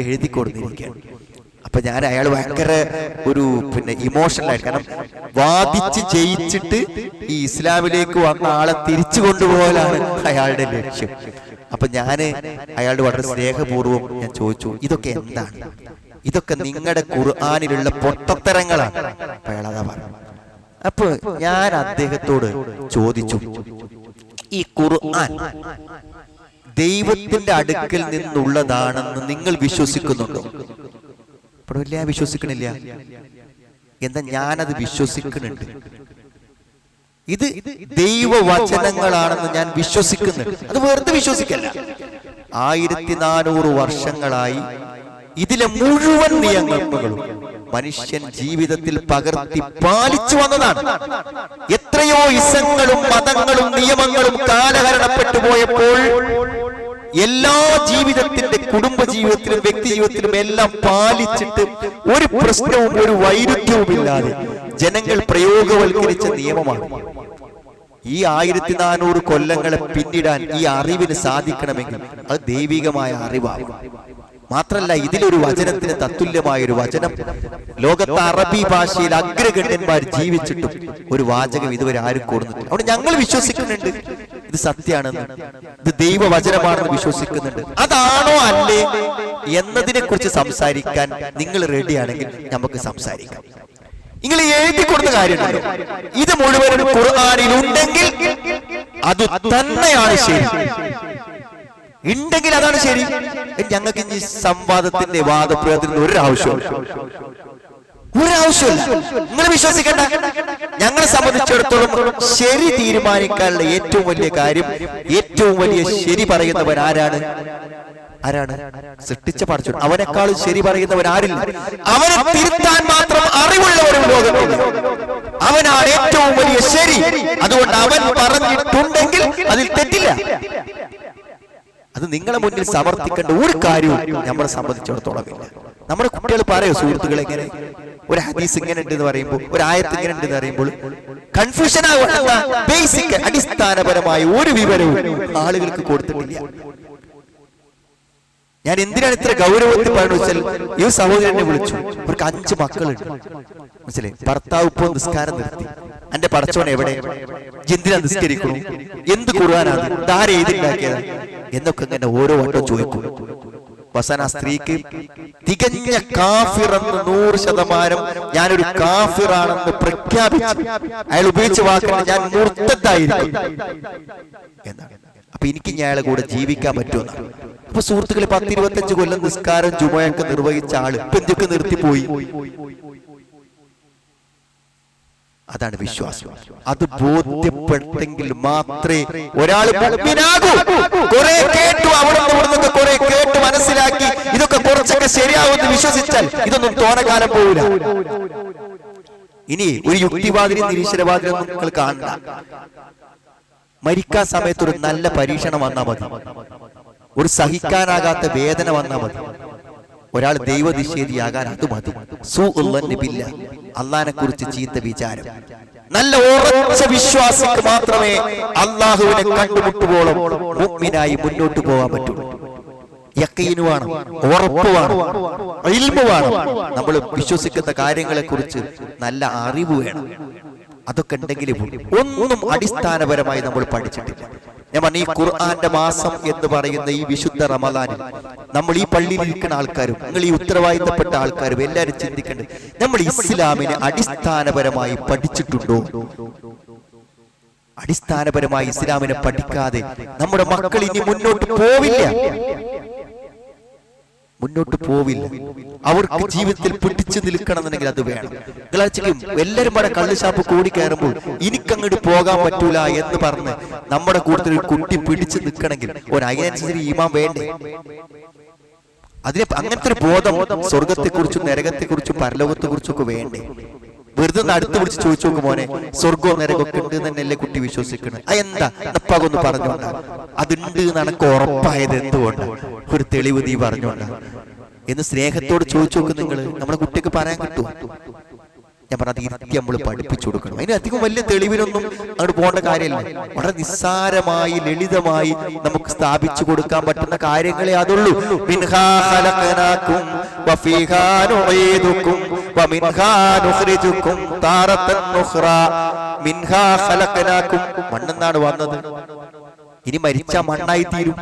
എഴുതി കൊടുത്തിരിക്കുകയാണ്. അപ്പൊ ഞാൻ അയാൾ ഭയങ്കര ഒരു ഇമോഷണൽ ആയിട്ട്, കാരണം വാദിച്ച് ജയിച്ചിട്ട് ഈ ഇസ്ലാമിലേക്ക് വന്ന ആളെ തിരിച്ചു കൊണ്ടുപോകലാണ് അയാളുടെ ലക്ഷ്യം. അപ്പൊ ഞാന് അയാളുടെ വളരെ സ്നേഹപൂർവ്വം ഞാൻ ചോദിച്ചു, ഇതൊക്കെ എന്താണ്? ഇതൊക്കെ നിങ്ങളുടെ ഖുർആനിലുള്ള പൊട്ടത്തരങ്ങളാണ്. അയാൾ അതാ പറഞ്ഞു. അപ്പൊ ഞാൻ അദ്ദേഹത്തോട് ചോദിച്ചു, ഈ ഖുർആൻ ദൈവത്തിന്റെ അടുക്കൽ നിന്നുള്ളതാണെന്ന് നിങ്ങൾ വിശ്വസിക്കുന്നുണ്ടോ? ഇല്ല, വിശ്വസിക്കണില്ല. എന്താ? ഞാനത് വിശ്വസിക്കുന്നുണ്ട്. ഇത് ദൈവവചനങ്ങളാണെന്ന് ഞാൻ വിശ്വസിക്കുന്നുണ്ട്. അത് വെറുതെ വിശ്വസിക്കല്ല. 1400 വർഷങ്ങളായി ഇതിലെ മുഴുവൻ നിയമങ്ങളും മനുഷ്യൻ ജീവിതത്തിൽ പകർത്തി പാലിച്ചു വന്നതാണ്. എത്രയോ ഇസങ്ങളും മതങ്ങളും നിയമങ്ങളും കാലഹരണപ്പെട്ടു പോയപ്പോൾ എല്ലാ ജീവിതത്തിന്റെ, കുടുംബ ജീവിതത്തിലും വ്യക്തി ജീവിതത്തിലും എല്ലാം പാലിച്ചിട്ട് ഒരു പ്രശ്നവും ഒരു വൈരുദ്ധ്യവുമില്ലാതെ ജനങ്ങൾ പ്രയോഗവൽക്കരിച്ച നിയമമാണ്. ഈ 1400 കൊല്ലങ്ങളെ പിന്നിടാൻ ഈ അറിവിന് സാധിക്കണമെങ്കിൽ അത് ദൈവികമായ അറിവാണ്. മാത്രല്ല, ഇതിലൊരു വചനത്തിന് തത്തുല്യമായ ഒരു വചനം ലോകത്തെ അറബി ഭാഷയിൽ അഗ്രഗണ്യന്മാർ ജീവിച്ചിട്ടും ഒരു വാചകം ഇതുവരെ ആരും കൊടുത്തിട്ടില്ല. അവിടെ ഞങ്ങൾ വിശ്വസിക്കുന്നുണ്ട് ഇത് സത്യമാണെന്ന്, ഇത് ദൈവവചനമാണെന്ന് വിശ്വസിക്കുന്നുണ്ട്. അതാണോ അല്ലേ എന്നതിനെ കുറിച്ച് സംസാരിക്കാൻ നിങ്ങൾ റെഡിയാണെങ്കിൽ നമുക്ക് സംസാരിക്കാം. നിങ്ങൾ എഴുതി കൊടുത്ത കാര്യമുണ്ടല്ലോ, ഇത് മുഴുവനും ഖുർആനിൽ ഉണ്ടെങ്കിൽ അത് തന്നെയാണ് ശരി. ഉണ്ടെങ്കിൽ അതാണ് ശരി. ഞങ്ങൾക്ക് ഇനി സംവാദത്തിന്റെ വാദപ്രയോഗത്തിന് ഒരാവശ്യമില്ല. നിങ്ങൾ വിശ്വസിക്കണ്ട. ഞങ്ങളെ സംബന്ധിച്ചിടത്തോളം ശരി തീരുമാനിക്കാനുള്ള ഏറ്റവും വലിയ കാര്യം, ഏറ്റവും വലിയ ശരി പറയുന്നവൻ ആരാണ്? സൃഷ്ടിച്ച പടച്ചോൻ. അവനെക്കാളും ശരി പറയുന്നവൻ ആരില്ല. അവനെ തിരുത്താൻ മാത്രം അറിവുള്ളവരും ലോകത്തില്ല. അവനാണ് ഏറ്റവും വലിയ ശരി. അതുകൊണ്ട് അവൻ പറഞ്ഞിട്ടുണ്ടെങ്കിൽ അതിൽ തെറ്റില്ല. അത് നിങ്ങളെ മുന്നിൽ സമർത്ഥിക്കേണ്ട ഒരു കാര്യവും നമ്മളെ സംബന്ധിച്ചിടത്തോളം ഇല്ല. നമ്മുടെ കുട്ടികൾ പറയോ സുഹൃത്തുക്കളെ, എങ്ങനെ ഒരു ഹദീസ് ഇങ്ങനെ ഉണ്ടെന്ന് പറയുമ്പോൾ, ഒരു ആയത്ത് ഇങ്ങനെ ഉണ്ടെന്ന് പറയുമ്പോൾ കൺഫ്യൂഷൻ ആവുന്ന ബേസിക് അടിസ്ഥാനപരമായ ഒരു വിവരവും ആളുകൾക്ക് കൊടുത്തിട്ടില്ല. ഞാൻ എന്തിനാണ് ഇത്ര ഗൗരവത്തിൽ പറഞ്ഞു വെച്ചാൽ, ഈ സഹോദരനെ വിളിച്ചു, അവർക്ക് 5 മക്കളുണ്ട്. മനസ്സിലായി? ഭർത്താവ് ഇപ്പോ നിസ്കാരം നിർത്തി. എന്റെ പടച്ചോൻ എവിടെ? എന്തിനാ നിസ്കരിക്കണം? എന്ത് ഖുർആനാണ്? ഇതാരെ എഴുതിണ്ടാക്കിയത്? എന്നൊക്കെ ഇങ്ങനെ ഓരോ വട്ടം ചോദിക്കും. അവസാനം ആ സ്ത്രീക്ക് തികഞ്ഞ കാഫിറെന്ന് 100% ഞാനൊരു കാഫിറാണെന്ന് പ്രഖ്യാപിച്ചു. അയാൾ ഉപയോഗിച്ച വാക്കുകൾ ഞാൻ മുർത്തദ്ദായിരിക്കും എന്നാണ്. അപ്പൊ എനിക്ക് അയാളെ കൂടെ ജീവിക്കാൻ പറ്റുമെന്നാണ്. അപ്പൊ സുഹൃത്തുക്കളെ, 10-25 കൊല്ലം നിസ്കാരം ജുമയൊക്കെ നിർവഹിച്ച ആള് ഇപ്പൊ എന്തൊക്കെ നിർത്തിപ്പോയി. അതാണ് വിശ്വാസം. അത് ബോധ്യപ്പെട്ടെങ്കിൽ മാത്രമേ ഒരാൾ മുഅ്മിനാകൂ. കുറെ കേട്ടു, അവിടെ കുറെ കേട്ട് മനസ്സിലാക്കി ഇതൊക്കെ കുറച്ചൊക്കെ ശരിയാവുമെന്ന് വിശ്വസിച്ചാൽ ഇതൊന്നും തോനകാലം പോവില്ല. ഇനി ഒരു യുക്തിവാദിനും നിരീശ്വരവാദിനും നിങ്ങൾ കാണണ്ട. മരിക്കാൻ സമയത്ത് ഒരു നല്ല പരീക്ഷണം വന്നാൽ മതി, ഒരു സഹിക്കാനാകാത്ത വേദന വന്നാൽ മതി, ഒരാൾ ദൈവനിഷേധിയാകാൻ അത് മതി. അള്ളാഹിനെ കുറിച്ച് ചീത്ത വിചാരം. നല്ല ഉറച്ച വിശ്വാസിക്ക് മാത്രമേ അള്ളാഹുവിനെ കണ്ടുമുട്ടുവോളം മുഅ്മിനായി മുന്നോട്ട് പോകാൻ പറ്റുള്ളൂ. യഖീന് വേണം, ഉറപ്പ് വേണം, ഇൽമു വേണം. നമ്മൾ വിശ്വസിക്കുന്ന കാര്യങ്ങളെ കുറിച്ച് നല്ല അറിവ് വേണം. അതൊക്കെ ഉണ്ടെങ്കിലും ഒന്നും അടിസ്ഥാനപരമായി നമ്മൾ പഠിച്ചിട്ടില്ല. ഞാൻ പറഞ്ഞു, ഈ ഖുർആന്റെ മാസം എന്ന് പറയുന്ന ഈ വിശുദ്ധ റമദാനിൽ നമ്മൾ ഈ പള്ളിയിൽ ഇരിക്കുന്ന ആൾക്കാരും നിങ്ങൾ ഈ ഉത്തരവാദിത്തപ്പെട്ട ആൾക്കാരും എല്ലാവരും ചിന്തിക്കേണ്ടത്, നമ്മൾ ഇസ്ലാമിനെ അടിസ്ഥാനപരമായി പഠിച്ചിട്ടുണ്ടോ? അടിസ്ഥാനപരമായി ഇസ്ലാമിനെ പഠിക്കാതെ നമ്മുടെ മക്കൾ ഇനി മുന്നോട്ട് പോവില്ല. അവർക്ക് ജീവിതത്തിൽ പിടിച്ചു നിൽക്കണമെന്നുണ്ടെങ്കിൽ അത് വേണം. എല്ലാവരും ഇവിടെ കള്ളുഷാപ്പ് കൂടി കയറുമ്പോൾ എനിക്കങ്ങോട്ട് പോകാൻ പറ്റൂല എന്ന് പറഞ്ഞ് നമ്മുടെ കൂട്ടത്തിൽ ഒരു കുട്ടി പിടിച്ചു നിൽക്കണമെങ്കിൽ അതിനനുസരിച്ച് ഈമാൻ വേണ്ടേ? അങ്ങനത്തെ ഒരു ബോധം സ്വർഗത്തെക്കുറിച്ചും നരകത്തെക്കുറിച്ചും പരലോകത്തെക്കുറിച്ചും ഒക്കെ വേണ്ടേ? വെറുതെ അടുത്ത് വിളിച്ച് ചോദിച്ചു നോക്കും, മോനെ സ്വർഗവും നരകമൊക്കെ ഉണ്ട് തന്നെയല്ലേ കുട്ടി വിശ്വസിക്കുന്നത്? എന്താ നപ്പാകൊന്ന് പറഞ്ഞോണ്ട? അതുണ്ട് നനക്ക് ഉറപ്പായത് എന്തുകൊണ്ട്? ഒരു തെളിവ് നീ പറഞ്ഞോണ്ട എന്ന് സ്നേഹത്തോട് ചോദിച്ചു നോക്കും നിങ്ങൾ. നമ്മുടെ കുട്ടിക്ക് പറയാൻ കിട്ടുമോ? ഞാൻ പറഞ്ഞത് ഇരുത്തി നമ്മൾ പഠിപ്പിച്ചു കൊടുക്കണം. അതിന് അധികം വലിയ തെളിവിനൊന്നും അങ്ങോട്ട് പോകേണ്ട കാര്യമല്ല. വളരെ നിസ്സാരമായി ലളിതമായി നമുക്ക് സ്ഥാപിച്ചു കൊടുക്കാൻ പറ്റുന്ന കാര്യങ്ങളെ അതുള്ളൂ. മിൻഹാ ഖലഖനാകും വഫീഹാ നുഈദുകും വമിൻഹാ നുഖ്രിജുകും താറത്തൻ ഉഖ്റാ. മിൻഹാ ഖലഖനാകും, മണ്ണെന്നാണ് വന്നത്. ഇനി മരിച്ച മണ്ണായി തീരും.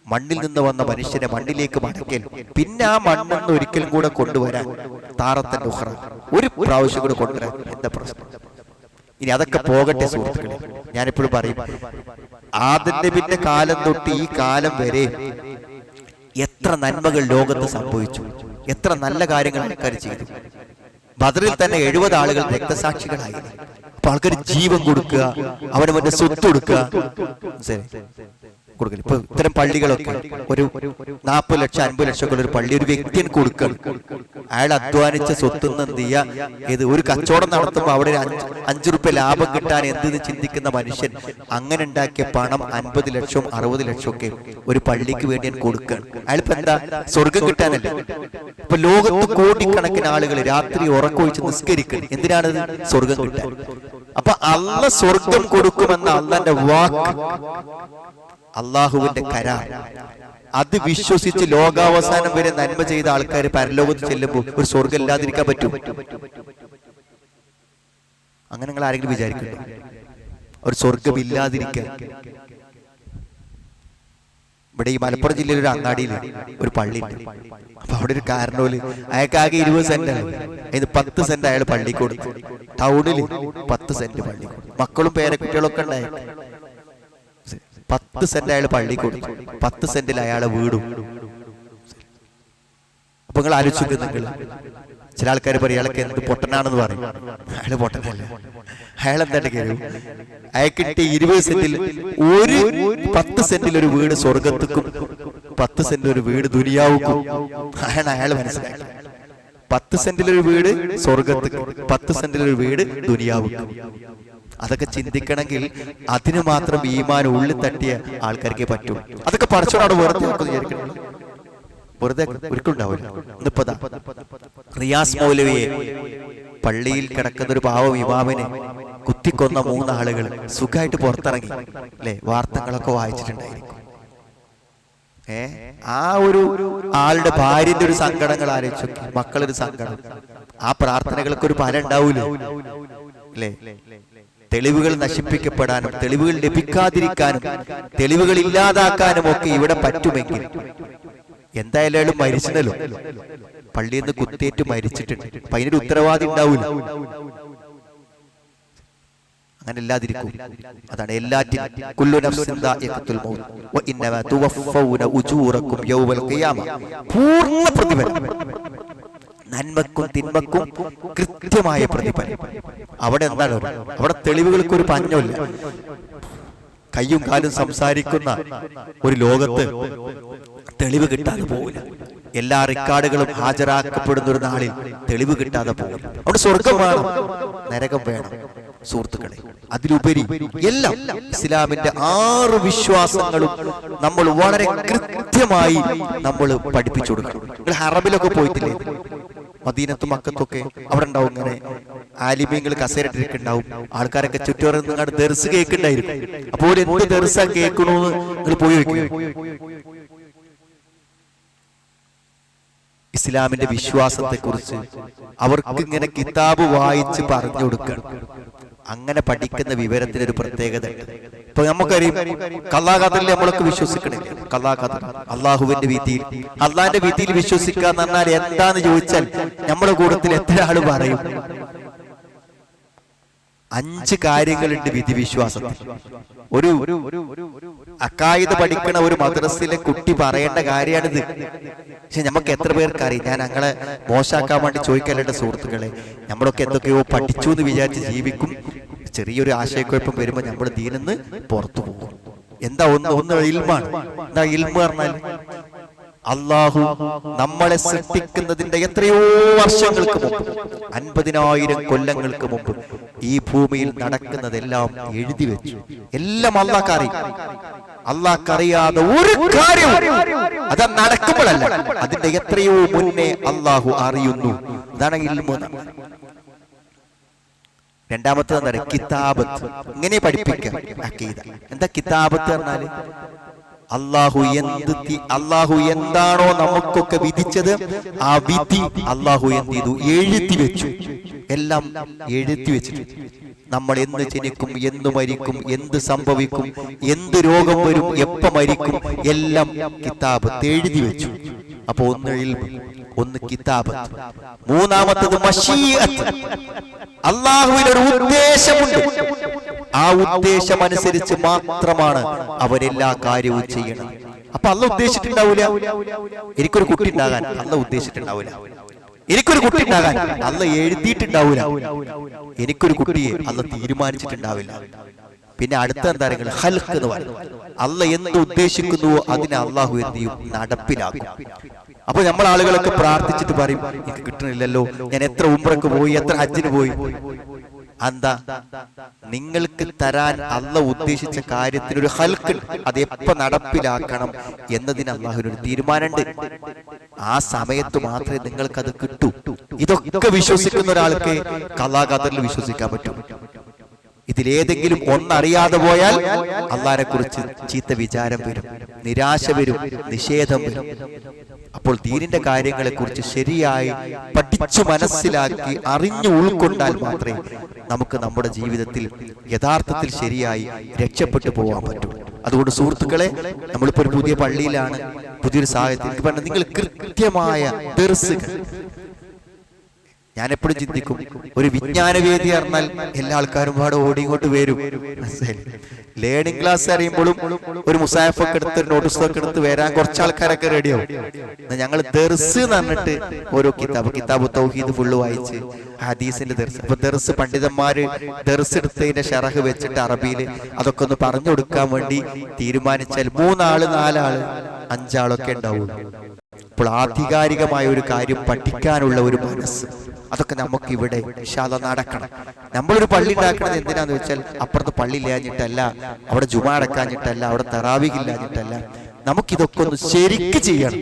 മണ്ണിൽ നിന്ന് വന്ന മനുഷ്യനെ മണ്ണിലേക്ക് മടക്കൽ, പിന്നെ ആ മണ്ണെന്ന് ഒരിക്കലും കൂടെ കൊണ്ടുവരാൻ താറത്തൻ ഉഖ്റ, ഒരു പ്രാവശ്യം കൂടെ കൊണ്ടുവരാൻ എന്താ പ്രശ്നം? ഇനി അതൊക്കെ പോകട്ടെ സുഹൃത്തുക്കളെ. ഞാനിപ്പോഴും പറയും, ആദം നബിയുടെ കാലം തൊട്ട് ഈ കാലം വരെ എത്ര നന്മകൾ ലോകത്ത് സംഭവിച്ചു, എത്ര നല്ല കാര്യങ്ങൾ ആൾക്കാർ ചെയ്തു. ബദറിൽ തന്നെ 70 ആളുകൾ രക്തസാക്ഷികളായി. അപ്പൊ ആൾക്കാർ ജീവൻ കൊടുക്കുക, അവനവന്റെ സ്വത്ത് കൊടുക്കുക. ഇപ്പൊ ഇത്തരം പള്ളികളൊക്കെ ഒരു 40 ലക്ഷം 50 ലക്ഷം ഒരു പള്ളി ഒരു വ്യക്തിന് കൊടുക്കണം. അയാൾ അധ്വാനിച്ച സ്വത്തുനിന്ന് എന്ത് ചെയ്യാ, ഇത് ഒരു കച്ചവടം നടത്തുമ്പോൾ അവിടെ 5 രൂപ ലാഭം കിട്ടാൻ എന്തെന്ന് ചിന്തിക്കുന്ന മനുഷ്യൻ അങ്ങനെ ഉണ്ടാക്കിയ പണം 50 ലക്ഷം 60 ലക്ഷം ഒക്കെ ഒരു പള്ളിക്ക് വേണ്ടി ഞാൻ കൊടുക്കുകയാണ്. അയാളിപ്പോ എന്താ, സ്വർഗം കിട്ടാനല്ലേ? ഇപ്പൊ ലോകത്ത് കോടിക്കണക്കിന് ആളുകൾ രാത്രി ഉറക്കൊഴിച്ച് നിസ്കരിക്കണം. എന്തിനാണത്? സ്വർഗം കിട്ടാൻ. അപ്പൊ അള്ളാഹ് സ്വർഗം കൊടുക്കുമെന്ന അള്ളാന്റെ വാക്ക്, അള്ളാഹുവിന്റെ കരാർ, അത് വിശ്വസിച്ച് ലോകാവസാനം വരെ നന്മ ചെയ്ത ആൾക്കാർ പരലോകത്ത് ചെല്ലുമ്പോൾ ഒരു സ്വർഗം ഇല്ലാതിരിക്കാൻ പറ്റും? അങ്ങനെ നിങ്ങൾ ആരെങ്കിലും വിചാരിക്കുന്നു ഒരു സ്വർഗം ഇല്ലാതിരിക്കാൻ? ഇവിടെ ഈ മലപ്പുറം ജില്ലയിൽ ഒരു അങ്ങാടിയിൽ ഒരു പള്ളിയുണ്ട്. അപ്പൊ അവിടെ ഒരു കാരണോല് അയാൾക്കാകെ 20 സെന്റാണ്. അതിന് 10 സെന്റ് അയാൾ പള്ളി കൊടുത്തു. ടൗണിൽ 10 സെന്റ് പള്ളി, മക്കളും പേരക്കുട്ടികളൊക്കെ ഉണ്ടായി. 10 സെന്റ് അയാൾ പള്ളി കൊടുത്തു. 10 സെന്റിൽ അയാളെ വീടും. അപ്പൊ നിങ്ങൾ ആലോചിച്ചു, നിങ്ങൾ ചില ആൾക്കാർ പറയും അയാൾക്ക് എന്ത് പൊട്ടനാണെന്ന് പറയും. അയാള് പൊട്ടനല്ല, അയാൾ എന്താണ് കാര്യം? അയാൾക്ക് കിട്ടിയ 20 സെന്റിൽ 10 സെന്റിൽ ഒരു വീട് സ്വർഗത്തുക്കും 10 സെന്റിൽ ഒരു വീട് ദുനിയാവുക്കും. അയാൾ മനസ്സിലാക്കി. 10 സെന്റിൽ ഒരു വീട് സ്വർഗത്തുക്കും 10 സെന്റിൽ ഒരു വീട് ദുനിയാവുക്കും. അതൊക്കെ ചിന്തിക്കണമെങ്കിൽ അതിന് മാത്രം ഈമാൻ ഉള്ളിൽ തട്ടിയ ആൾക്കാർക്കേ പറ്റൂ. അതൊക്കെ പടച്ചോനോട് വെറുതെ വിചാരിക്കണം, വെറുതെ ഒരിക്കലും ഉണ്ടാവില്ല. ഇന്നിപ്പതാ റിയാസ് മൗലവിയെ പള്ളിയിൽ കിടക്കുന്ന ഒരു പാവം ഇമാമിനെ കുത്തിക്കൊന്ന 3 ആളുകൾ സുഖമായിട്ട് പുറത്തിറങ്ങി അല്ലെ? വാർത്തകളൊക്കെ വായിച്ചിട്ടുണ്ടായിരിക്കും. ആ ഒരു ആളുടെ ഭാര്യന്റെ ഒരു സങ്കടങ്ങൾ ആലോചിച്ചു, മക്കളൊരു സങ്കടം. ആ പ്രാർത്ഥനകൾക്ക് ഒരു ഫലം ഉണ്ടാവൂലേ അല്ലേ? തെളിവുകൾ നശിപ്പിക്കപ്പെടാനും തെളിവുകൾ ലഭിക്കാതിരിക്കാനും തെളിവുകൾ ഇല്ലാതാക്കാനും ഒക്കെ ഇവിടെ പറ്റുമെങ്കിൽ എന്തായാലും മരിച്ചല്ലോ, പള്ളിയിൽ നിന്ന് കുത്തേറ്റ് മരിച്ചിട്ടുണ്ട്. അപ്പൊ അതിനൊരു ഉത്തരവാദി ഉണ്ടാവൂല. അങ്ങനെ ഇല്ലാതിരിക്കും. അതാണ് എല്ലാറ്റിനും കുല്ലു നഫ്സിൻ ദാഇഖത്തുൽ മൗത്ത് വ ഇന്നമാ തുവഫൗന ഉജൂറക്കും യൗമൽ ഖിയാമ. പൂർണ്ണ പ്രതിഫലം, നന്മക്കും തിന്മക്കും കൃത്യമായ പ്രതിഫലം. അവിടെ എന്താണ്? അവിടെ തെളിവുകൾക്ക് ഒരു പഞ്ഞമില്ല. കയ്യും കാലും സംസാരിക്കുന്ന ഒരു ലോകത്ത് തെളിവ് കിട്ടാതെ പോകില്ല. എല്ലാ റെക്കോർഡുകളും ഹാജരാക്കപ്പെടുന്ന ഒരു നാളിൽ തെളിവ് കിട്ടാതെ പോകില്ല. അവിടെ സ്വർഗം വേണം, നരകം വേണം സുഹൃത്തുക്കളെ. അതിലുപരി എല്ലാം ഇസ്ലാമിന്റെ 6 വിശ്വാസങ്ങളും നമ്മൾ വളരെ കൃത്യമായി നമ്മൾ പഠിപ്പിച്ചു കൊടുക്കണം. നിങ്ങൾ ഹറമിലൊക്കെ പോയിട്ടില്ലേ? മദീനത്തും മക്കത്തൊക്കെ അവിടെ ഉണ്ടാവും ഇങ്ങനെ ആലിമീങ്ങൾ കസേരട്ടിരിക്കുന്നുണ്ടാവും. ആൾക്കാരൊക്കെ ചുറ്റുവരം നിങ്ങളുടെ ദർസ് കേൾക്കുന്നുണ്ടായിരിക്കും. അപ്പോൾ എന്ത് ദർസ കേൾക്കണമെന്ന് നിങ്ങൾ പോയി വെക്കുക. ഇസ്ലാമിന്റെ വിശ്വാസത്തെ കുറിച്ച് അവർക്ക് ഇങ്ങനെ കിതാബ് വായിച്ച് പറഞ്ഞു കൊടുക്കണം. അങ്ങനെ പഠിക്കുന്ന വിവരത്തിന് ഒരു പ്രത്യേകത ഉണ്ട്. ഇപ്പൊ നമുക്കറിയാം, ഖലാ ഖദറിൽ നമ്മളൊക്കെ വിശ്വസിക്കണില്ല. ഖലാ ഖദർ അള്ളാഹുവിന്റെ വിധിയിൽ, അള്ളാഹിന്റെ വിധിയിൽ വിശ്വസിക്കുക എന്ന് പറഞ്ഞാൽ എന്താന്ന് ചോദിച്ചാൽ നമ്മുടെ കൂട്ടത്തിൽ എത്ര ആള് പറയും? 5 കാര്യങ്ങളുണ്ട് വിധി വിശ്വാസത്തിൽ. ഒരു അക്കായിദ പഠിക്കണ ഒരു മദ്രസയിലെ കുട്ടി പറയേണ്ട കാര്യമാണിത്. പക്ഷെ നമുക്ക് എത്ര പേർക്ക് അറിയാം? ഞാൻ ഞങ്ങളെ മോശമാക്കാൻ വേണ്ടി ചോദിക്കല്ലേണ്ട സുഹൃത്തുക്കളെ, നമ്മളൊക്കെ എന്തൊക്കെയോ പഠിച്ചു എന്ന് വിചാരിച്ച് ജീവിക്കും. ചെറിയൊരു ആശയക്കുഴപ്പം വരുമ്പോൾ നമ്മൾ ദീനിന്ന് പുറത്തു പോകും. എന്താ? ഒന്ന് ഇൽമാണ്. എന്താ ഇൽമ് പറഞ്ഞാൽ? അള്ളാഹു നമ്മളെ സൃഷ്ടിക്കുന്നതിന്റെ എത്രയോ വർഷങ്ങൾക്ക് മുമ്പ്, 50,000 കൊല്ലങ്ങൾക്ക് മുമ്പ് ഈ ഭൂമിയിൽ നടക്കുന്നതെല്ലാം എഴുതി വെച്ചു. എല്ലാം അള്ളാഹ്ക്കറിയാം. അള്ളാഹ്ക്കറിയാതെ ഒരു കാര്യവും അത് നടക്കുമ്പോഴല്ല, അതിന്റെ എത്രയോ മുന്നേ അള്ളാഹു അറിയുന്നു. അതാണ് ഇൽമ്. രണ്ടാമത്തെ എന്താണ്? കിതാബത്ത്. ഇങ്ങനെ പഠിപ്പിക്കാം അഖീദ. എന്താ കിതാബത്ത് പറഞ്ഞാല്? അള്ളാഹു എന്താണോ നമുക്കൊക്കെ വിധിച്ചത് ആ വിധി അള്ളാഹു എന്ത് ചെയ്തു? എഴുതി വെച്ചു. എല്ലാം എഴുതി വെച്ചിട്ട് നമ്മൾ എന്ന് ജനിക്കും, എന്ന് മരിക്കും, എന്ത് സംഭവിക്കും, എന്ത് രോഗം വരും, എപ്പ മരിക്കും, എല്ലാം കിതാബത്ത് എഴുതി വെച്ചു. അപ്പൊ ഒന്ന് ഇൽമ്, ഒന്ന് കിതാബത്ത്. മൂന്നാമത്തത് മശീഅത്ത്. അള്ളാഹുവിന് ഒരു ഉദ്ദേശമുണ്ട്. ആ ഉദ്ദേശം അനുസരിച്ച് മാത്രമാണ് അവരെല്ലാ കാര്യവും ചെയ്യണം. അപ്പൊ അള്ളാഹ് ഉദ്ദേശിച്ചിട്ടുണ്ടാവില്ല എനിക്കൊരു കുട്ടി ഉണ്ടാകാൻ, അള്ളാഹ് ഉദ്ദേശിച്ചിട്ടുണ്ടാവില്ല. എനിക്കൊരു കുട്ടി ഉണ്ടാകാൻ അള്ളാഹ് എഴുതിയിട്ടുണ്ടാവില്ല. എനിക്കൊരു കുട്ടിയെ അള്ളാഹ് തീരുമാനിച്ചിട്ടുണ്ടാവില്ല. പിന്നെ അടുത്ത എന്താ പറയുക? ഖൽഖ് എന്ന് പറയും. അള്ളാഹ് എന്ത് ഉദ്ദേശിക്കുന്നുവോ അതിനെ അള്ളാഹു എന്ത് ചെയ്യും? നടപ്പിലാക്കും. അപ്പൊ നമ്മൾ ആളുകളൊക്കെ പ്രാർത്ഥിച്ചിട്ട് പറയും, എനിക്ക് കിട്ടണില്ലല്ലോ, ഞാൻ എത്ര ഉംറക്ക് പോയി, എത്ര ഹജ്ജിന് പോയി. എന്താ? നിങ്ങൾക്ക് തരാൻ അള്ളാഹ് ഉദ്ദേശിച്ച കാര്യത്തിനൊരു ഖൽഖ്, അത് എപ്പോ നടപ്പിലാക്കണം എന്നതിന് അള്ളാഹുവിനൊരു തീരുമാനമുണ്ട്. ആ സമയത്ത് മാത്രമേ നിങ്ങൾക്ക് അത് കിട്ടൂ. ഇതൊക്കെ വിശ്വസിക്കുന്ന ഒരാൾക്ക് ഖലാ ഖദറിൽ വിശ്വസിക്കാൻ പറ്റും. ഇതിലേതെങ്കിലും ഒന്നറിയാതെ പോയാൽ അള്ളാഹിനെ കുറിച്ച് ചീത്ത വിചാരം വരും, നിരാശ വരും, നിഷേധം വരും. അപ്പോൾ ദീനിന്റെ കാര്യങ്ങളെ കുറിച്ച് ശരിയായി പഠിച്ചു മനസ്സിലാക്കി അറിഞ്ഞു ഉൾക്കൊണ്ടാൽ മാത്രമേ നമുക്ക് നമ്മുടെ ജീവിതത്തിൽ യഥാർത്ഥത്തിൽ ശരിയായി രക്ഷപ്പെട്ടു പോകാൻ പറ്റൂ. അതുകൊണ്ട് സുഹൃത്തുക്കളെ, നമ്മളിപ്പോ ഒരു പുതിയ പള്ളിയിലാണ്, പുതിയൊരു സാഹചര്യത്തിൽ പറഞ്ഞ നിങ്ങൾ കൃത്യമായ ദർസുകൾ ഞാൻ എപ്പോഴും ചിന്തിക്കും, ഒരു വിജ്ഞാനവേദി പറഞ്ഞാൽ എല്ലാ ആൾക്കാരും പാടെ ഓടി ഇങ്ങോട്ട് വരും. ലേണിംഗ് ക്ലാസ് അറിയുമ്പോഴും ഒരു മുസാഫൊക്കെ എടുത്ത് നോട്ടീസൊക്കെ എടുത്ത് വരാൻ കുറച്ച് ആൾക്കാരൊക്കെ റെഡിയാവും. ഞങ്ങൾ ദർസ് എന്ന് പറഞ്ഞിട്ട് ഓരോ കിതാബ് തൗഹീദ് ഫുള്ള് വായിച്ച് ഹദീസിന്റെ ദർസ്. അപ്പൊ ദർസ് പണ്ഡിതന്മാര് ദർസ് എടുത്തതിന്റെ ഷറഹ് വെച്ചിട്ട് അറബിയിൽ അതൊക്കെ ഒന്ന് പറഞ്ഞു കൊടുക്കാൻ വേണ്ടി തീരുമാനിച്ചാൽ 3 ആള് 4 ആള് 5 ആളൊക്കെ ഉണ്ടാവുള്ളൂ. അപ്പോൾ ആധികാരികമായ ഒരു കാര്യം പഠിക്കാനുള്ള ഒരു മനസ്സ്, അതൊക്കെ നമുക്ക് ഇവിടെ ഇൻഷാ അല്ലാഹ് നടക്കണം. നമ്മളൊരു പള്ളി ഉണ്ടാക്കണത് എന്തിനാന്ന് വെച്ചാൽ അപ്പുറത്ത് പള്ളി ഇല്ലാഞ്ഞിട്ടല്ല, അവിടെ ജുമാ അടക്കാഞ്ഞിട്ടല്ല, അവിടെ തറാവീഹ് ഇല്ലാഞ്ഞിട്ടല്ല. നമുക്കിതൊക്കെ ഒന്ന് ശരിക്ക് ചെയ്യണം.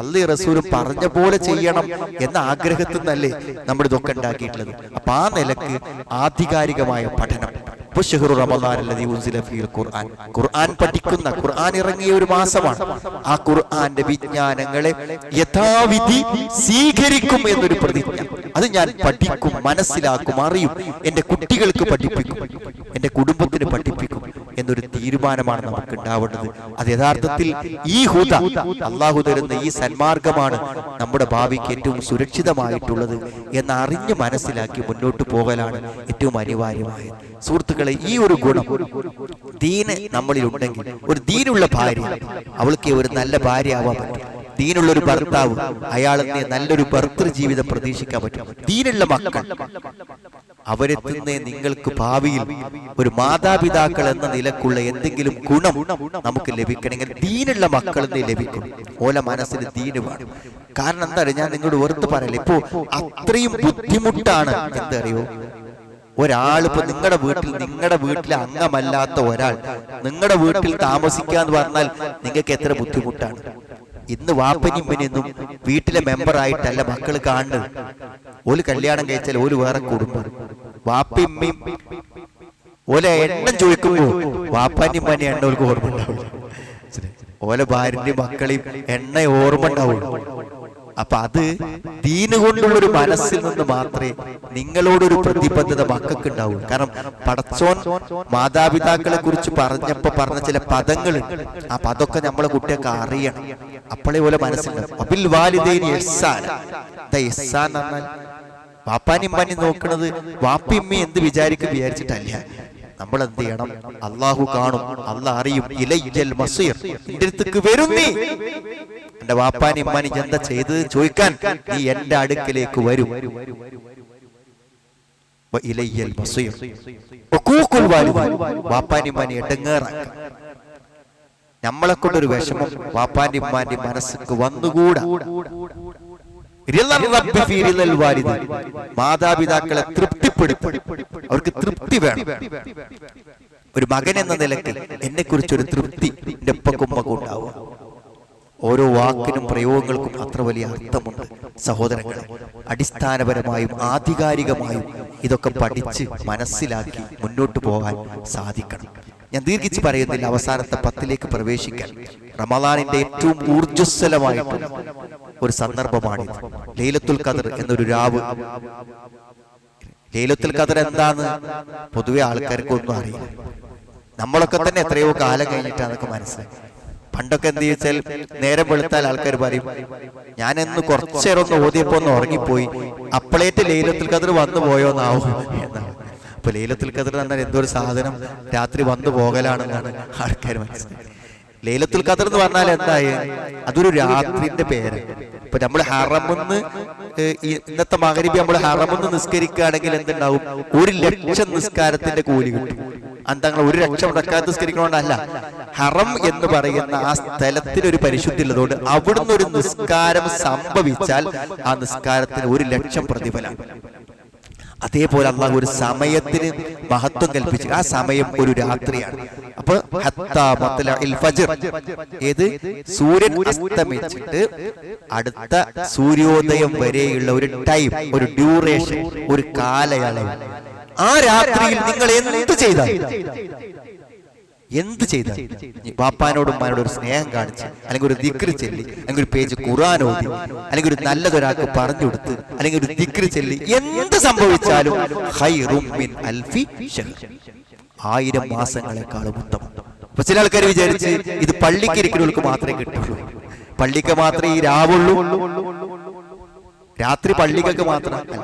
അല്ലാഹു റസൂൽ പറഞ്ഞ പോലെ ചെയ്യണം എന്ന ആഗ്രഹത്തിൽ നിന്നല്ലേ നമ്മൾ ഇതൊക്കെ ഉണ്ടാക്കിയിട്ടുള്ളത്. അപ്പൊ ആ നിലക്ക് ആധികാരികമായ പഠനം. ഖുർആൻ പഠിക്കുന്ന, ഖുർആൻ ഇറങ്ങിയ ഒരു മാസമാണ്. ആ ഖുർആന്റെ വിജ്ഞാനങ്ങളെ യഥാവിധി സ്വീകരിക്കും എന്നൊരു പ്രതിജ്ഞ. അത് ഞാൻ പഠിക്കും, മനസ്സിലാക്കും, അറിയും, എന്റെ കുട്ടികൾക്ക് പഠിപ്പിക്കും, എന്റെ കുടുംബത്തിന് പഠിപ്പിക്കും എന്നൊരു തീരുമാനമാണ് നമുക്ക് ഉണ്ടാവേണ്ടത്. അത് യഥാർത്ഥത്തിൽ ഈ ഹുദ, അള്ളാഹു തരുന്ന ഈ സന്മാർഗമാണ് നമ്മുടെ ഭാവിക്ക് ഏറ്റവും സുരക്ഷിതമായിട്ടുള്ളത് എന്ന് അറിഞ്ഞ് മനസ്സിലാക്കി മുന്നോട്ട് പോകലാണ് ഏറ്റവും അനിവാര്യമായത്. സുഹൃത്തുക്കളെ, ഈ ഒരു ഗുണം ദീന് നമ്മളിൽ ഉണ്ടെങ്കിൽ, ഒരു ദീനുള്ള ഭാര്യ, അവൾക്ക് ഒരു നല്ല ഭാര്യ ആവാൻ പറ്റും. ദീനുള്ള ഒരു ഭർത്താവ്, അയാളെ നല്ലൊരു ഭർത്തൃ ജീവിതം പ്രതീക്ഷിക്കാൻ പറ്റും. ദീനുള്ള മക്കൾ, അവരെത്തുന്ന നിങ്ങൾക്ക് ഭാവിയിൽ ഒരു മാതാപിതാക്കൾ എന്ന നിലക്കുള്ള എന്തെങ്കിലും ഗുണം നമുക്ക് ലഭിക്കണമെങ്കിൽ ദീനുള്ള മക്കളെന്നേ ലഭിക്കും. ഓല മനസ്സിന് ദീന് വേണം. കാരണം എന്താ അറിയോ, ഞാൻ നിങ്ങളോട് വെറുതെ പറയല്ലേ, ഇപ്പോ അത്രയും ബുദ്ധിമുട്ടാണ്. എന്തറിയോ, ഒരാളിപ്പോ നിങ്ങളുടെ വീട്ടിലെ അംഗമല്ലാത്ത ഒരാൾ നിങ്ങളുടെ വീട്ടിൽ താമസിക്കാന്ന് പറഞ്ഞാൽ നിങ്ങൾക്ക് എത്ര ബുദ്ധിമുട്ടാണ്. ഇന്ന് വാപ്പനും ഇമ്മനെയൊന്നും വീട്ടിലെ മെമ്പറായിട്ടല്ല മക്കൾ കാണുന്നത്. ഓല് കല്യാണം കഴിച്ചാൽ ഓല് വേറെ കുടുംബം. വാപ്പയും ഓല എണ്ണം ചോദിക്കുമ്പോ വാപ്പാന്റെ ഇമ്മനെ എണ്ണ ഓർക്ക് ഓർമ്മ ഉണ്ടാവുള്ളൂ. ഓല ഭാര്യന്റെയും മക്കളെയും എണ്ണ ഓർമ്മ ഉണ്ടാവുള്ളൂ. അപ്പൊ അത് ദീന് കൊണ്ടുള്ളൊരു മനസ്സിൽ നിന്ന് മാത്രമേ നിങ്ങളോടൊരു പ്രതിബദ്ധത മക്കൾക്ക് ഉണ്ടാവുള്ളൂ. കാരണം പടച്ചോൻ മാതാപിതാക്കളെ കുറിച്ച് പറഞ്ഞ ചില പദങ്ങളുണ്ട്. ആ പദമൊക്കെ നമ്മളെ കുട്ടിയൊക്കെ അറിയണം. അപ്പോഴേ പോലെ മനസ്സിലുണ്ടാവും. അബിൽ വാലിദൈനി ഇഹ്സാൻ. ഇഹ്സാൻ എന്നാൽ വാപ്പാനും ഉമ്മാനും നോക്കണത് വാപ്പിയമ്മ എന്ത് വിചാരിച്ചിട്ടല്ല. നമ്മൾ എന്ത് ചെയ്യണം? അള്ളാഹു കാണും, അള്ളാഹ് അറിയും. ഇലയ്യൽ മസീർ, എന്റെ അടുത്തേക്ക് വരും. നീ എന്റെ വാപ്പാനും ഉമ്മാനും എന്താ ചെയ്തത് ചോദിക്കാൻ നീ എന്റെ അടുക്കലേക്ക് വരും. ഇലയ്യൽ മസീർ. വാപ്പാനും ഉമ്മാനും എടങ്ങേറാക്കാം. നമ്മളെ കൊണ്ടൊരു വിഷമം വാപ്പാന്റെ ഉമ്മാന്റെ മനസ്സിക്ക് വന്നുകൂടാ. മാതാപിതാക്കളെ തൃപ്തിപ്പെടുത്തും, അവർക്ക് തൃപ്തി വേണം. ഒരു മകൻ എന്ന നിലയ്ക്ക് എന്നെ കുറിച്ചൊരു തൃപ്തി എന്റെ ഉപ്പക്കുമ്മക്കും ഉണ്ടാവും. ഓരോ വാക്കിനും പ്രയോഗങ്ങൾക്കും അത്ര വലിയ അർത്ഥമുണ്ട് സഹോദരങ്ങളെ. അടിസ്ഥാനപരമായും ആധികാരികമായും ഇതൊക്കെ പഠിച്ച് മനസ്സിലാക്കി മുന്നോട്ട് പോകാൻ സാധിക്കണം. ഞാൻ ദീർഘിച്ച് പറയുന്നില്ല, അവസാനത്തെ 10ലേക്ക് പ്രവേശിക്കാൻ. റമളാനിന്റെ ഏറ്റവും ഊർജ്ജസ്വലമായിട്ടുള്ള ഒരു സന്ദർഭമാണിത്. ലൈലത്തുൽ ഖദർ എന്നൊരു രാവ്. ലൈലത്തുൽ ഖദർ എന്താന്ന് പൊതുവെ ആൾക്കാർക്ക് ഒന്നും അറിയില്ല. നമ്മളൊക്കെ തന്നെ എത്രയോ കാലം കഴിഞ്ഞിട്ടാണ് അതൊക്കെ മനസ്സിലായി. പണ്ടൊക്കെ എന്ത് ചോദിച്ചാൽ നേരം വെളുത്താൽ ആൾക്കാർ പറയും, ഞാനെന്ന് കുറച്ചേരം ഒന്ന് ഓതിയപ്പോ ഒന്ന് ഉറങ്ങിപ്പോയി, അപ്പളേറ്റ് ലൈലത്തുൽ ഖദർ വന്നു പോയോന്നാവും എന്നാണ്. അപ്പൊ ലൈലത്തുൽ ഖദർ എന്നാൽ എന്തോ സാധനം രാത്രി വന്നു പോകലാണെന്നാണ് ആൾക്കാർ മനസ്സിലാക്കുന്നത്. ലൈലത്തുൽ ഖദർ എന്ന് പറഞ്ഞാൽ എന്തായി? അതൊരു രാത്രിന്റെ പേര്. ഇപ്പൊ നമ്മൾ ഹറമെന്ന് ഇന്നത്തെ മഗ്‌രിബ് നമ്മൾ ഹറമെന്ന് നിസ്കരിക്കുകയാണെങ്കിൽ എന്തുണ്ടാവും? 1,00,000 നിസ്കാരത്തിന്റെ കൂലി കിട്ടും. അന്തങ്ങൾ 1,00,000 റക്അത്ത് നിസ്കരിക്കണോണ്ടല്ല, ഹറം എന്ന് പറയുന്ന ആ സ്ഥലത്തിന് ഒരു പരിശുദ്ധി ഉള്ളതുകൊണ്ട് അവിടുന്ന് ഒരു നിസ്കാരം സംഭവിച്ചാൽ ആ നിസ്കാരത്തിന് 1,00,000 പ്രതിഫലം. അതേപോലെ അള്ളാഹു ഒരു സമയത്തിന് മഹത്വം കൽപ്പിച്ചു. ആ സമയം ഒരു രാത്രിയാണ്. അപ്പൊ ഏത് സൂര്യൻ അസ്തമിച്ചിട്ട് അടുത്ത സൂര്യോദയം വരെയുള്ള ഒരു ടൈം, ഒരു ഡ്യൂറേഷൻ, ഒരു കാലയളവ്. ആ രാത്രിയിൽ നിങ്ങൾ എന്ത് ചെയ്താൽ ബാപ്പാനോടും ഉമ്മാനോടും ഒരു സ്നേഹം കാണിച്ച്, അല്ലെങ്കിൽ ഒരു ദിക്ർ ചൊല്ലി, അല്ലെങ്കിൽ ഒരു പേജ് ഖുർആൻ ഓതി, അല്ലെങ്കിൽ ഒരു നല്ലതൊരാൾക്ക് പറഞ്ഞു കൊടുത്ത്, അല്ലെങ്കിൽ ഒരു ദിക്ർ ചൊല്ലി, എന്ത് സംഭവിച്ചാലും ഖൈറും മിൻ അൽഫി ശഹർ, 1000 മാസങ്ങളെക്കാളും ഉത്തമം. അപ്പൊ ചില ആൾക്കാർ വിചാരിച്ച് ഇത് പള്ളിക്ക് ഇരിക്കുന്നവർക്ക് മാത്രമേ കിട്ടുള്ളൂ, പള്ളിക്ക് മാത്രമേ ഈ രാവുള്ളൂ. രാത്രി പള്ളികൾക്ക് മാത്രമല്ല,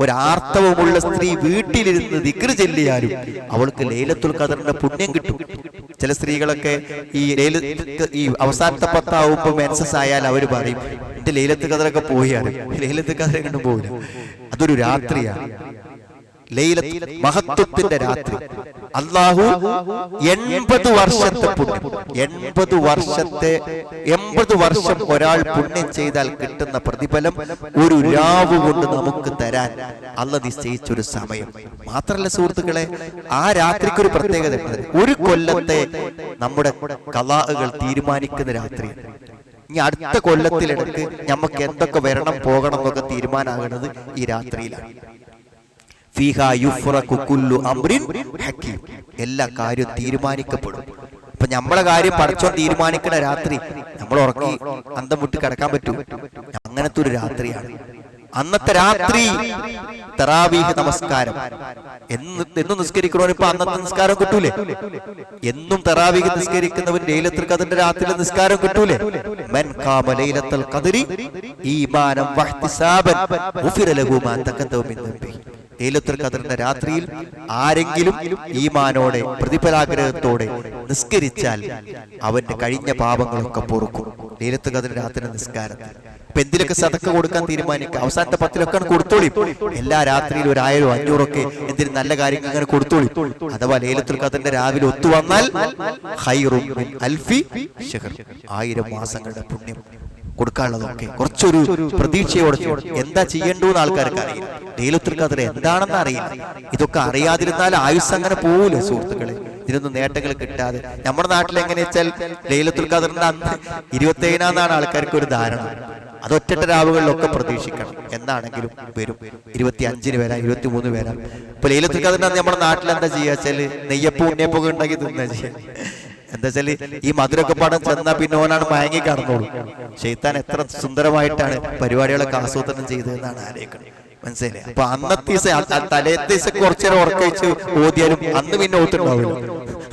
ഒരാർത്തവമുള്ള സ്ത്രീ വീട്ടിലിരുന്ന് ദിക്ർ ചൊല്ലിയാലും അവൾക്ക് ലൈലത്തുൽ ഖദറിന്റെ പുണ്യം കിട്ടും. ചില സ്ത്രീകളൊക്കെ ഈ അവസാനത്തെ 10 ആവുമ്പോൾ മെൻസസ് ആയാൽ അവർ പറയും എന്റെ ലൈലത്തുൽ ഖദറൊക്കെ പോയാലും ലൈലത്തുൽ ഖദർ കണ്ടു പോകില്ല. അതൊരു രാത്രിയാണ്, മഹത്വത്തിന്റെ രാത്രി. അല്ലാഹു 80 വർഷത്തെ പുണ്യം, 80 വർഷം ഒരാൾ പുണ്യം ചെയ്താൽ കിട്ടുന്ന പ്രതിഫലം ഒരു രാവ് കൊണ്ട് നമുക്ക് തരാൻ അല്ലാഹു നിശ്ചയിച്ചൊരു സമയം. മാത്രമല്ല സുഹൃത്തുക്കളെ, ആ രാത്രിക്കൊരു പ്രത്യേകത, ഒരു കൊല്ലത്തെ നമ്മുടെ ഖളാഅകൾ തീരുമാനിക്കുന്ന രാത്രി. ഇനി അടുത്ത കൊല്ലത്തിലിടക്ക് നമുക്ക് എന്തൊക്കെ വരണം പോകണം എന്നൊക്കെ തീരുമാനമാകുന്നത് ഈ രാത്രിയിലാണ്. എല്ലാ കാര്യവും തീരുമാനിക്കപ്പെടും. അപ്പൊ നമ്മളെ കാര്യം പടച്ചോൻ തീരുമാനിക്കുന്ന രാത്രി നമ്മൾ ഉറങ്ങി അന്തം വിട്ട് കിടക്കാൻ പറ്റൂ? അങ്ങനത്തെ ഒരു രാത്രിയാണ് അന്നത്തെ രാത്രി. തറാവീഹ് നമസ്കാരം എന്നും നിസ്കരിക്കണോ? ഇപ്പൊ അന്നത്തെ നിസ്കാരം കിട്ടൂലേ? എന്നും തറാവീഹ് നിസ്കരിക്കുന്നവൻ ലൈലത്തുൽ ഖദറിന്റെ രാത്രിയിലെ നിസ്കാരം കിട്ടൂലേ? മൻ ഖാമ ലൈലത്തുൽ ഖദരി ഈമാനം വഹ്തിസാബൻ ഗുഫിറ ലഹു മാ തഖദ്ദമ മിൻ ദംബിഹി. ലൈലത്തുൽ ഖദറിന്റെ രാത്രിയിൽ ആരെങ്കിലും ഈമാനോടെ പ്രതിഫലാഗ്രഹത്തോടെ നിസ്കരിച്ചാൽ അവന്റെ കഴിഞ്ഞ പാപങ്ങളൊക്കെ പൊറുക്കും. ലൈലത്തുൽ ഖദറിന്റെ രാത്രിയുടെ നിസ്കാരത്തിൽ ഇപ്പൊ എന്തിലൊക്കെ സദക്ക കൊടുക്കാൻ തീരുമാനിക്കുക. അവസാനത്തെ 10 കൊടുത്തോളി. എല്ലാ രാത്രിയിലും 1000 500 ഒക്കെ എന്തിനും നല്ല കാര്യങ്ങൾ അങ്ങനെ കൊടുത്തോളി. അഥവാ ലൈലത്തുൽ ഖദറിന്റെ രാവിലെ ഒത്തുവന്നാൽ ഖൈറും മിൻ അൽഫി ശഹർ, 1000 മാസങ്ങളുടെ പുണ്യം കൊടുക്കാനുള്ളതൊക്കെ കുറച്ചൊരു പ്രതീക്ഷയോടെ. എന്താ ചെയ്യേണ്ടതെന്ന് ആൾക്കാർക്ക് അറിയില്ല. ലൈലത്തുൽ ഖദർ എന്താണെന്ന് അറിയില്ല. ഇതൊക്കെ അറിയാതിരുന്നാൽ ആയുസ് അങ്ങനെ പോകൂല സുഹൃത്തുക്കളെ. ഇതിനൊന്നും നേട്ടങ്ങൾ കിട്ടാതെ നമ്മുടെ നാട്ടിൽ എങ്ങനെ വെച്ചാൽ ലൈലത്തുൽ ഖദറിന്റെ അന്ന് 27-നാണ് ആൾക്കാർക്ക് ഒരു ധാരണ. അത് ഒറ്റ രാവുകളിലൊക്കെ പ്രതീക്ഷിക്കണം. എന്നാണെങ്കിലും വരും 25-ന് വരാം, 23 വരാം. ഇപ്പൊ ലൈലത്തുൽ ഖദറിന്റെ അന്ന് നമ്മുടെ നാട്ടിൽ എന്താ ചെയ്യാ വെച്ചാല് നെയ്യപ്പം ഉണ്ണിയപ്പൊക്കെ ഉണ്ടാക്കി തിന്നാ ചെയ്യാ. എന്താ വെച്ചാല് ഈ മധുരൊക്കെ പാടം ചെന്നാ പിന്നെ ഓനാണ് മയങ്ങി കടന്നോളൂ. ശൈത്താൻ എത്ര സുന്ദരമായിട്ടാണ് പരിപാടികളൊക്കെ ആസൂത്രണം ചെയ്തതെന്നാണ് ആലോചിക്കുന്നത്. മനസ്സിലായി? അപ്പൊ അന്നത്തെ തലേത്തെ ദിവസം കുറച്ചേരം ഉറക്കഴിച്ച് ഓതിയാലും അന്ന് പിന്നെ ഓത്തുണ്ടാവില്ല.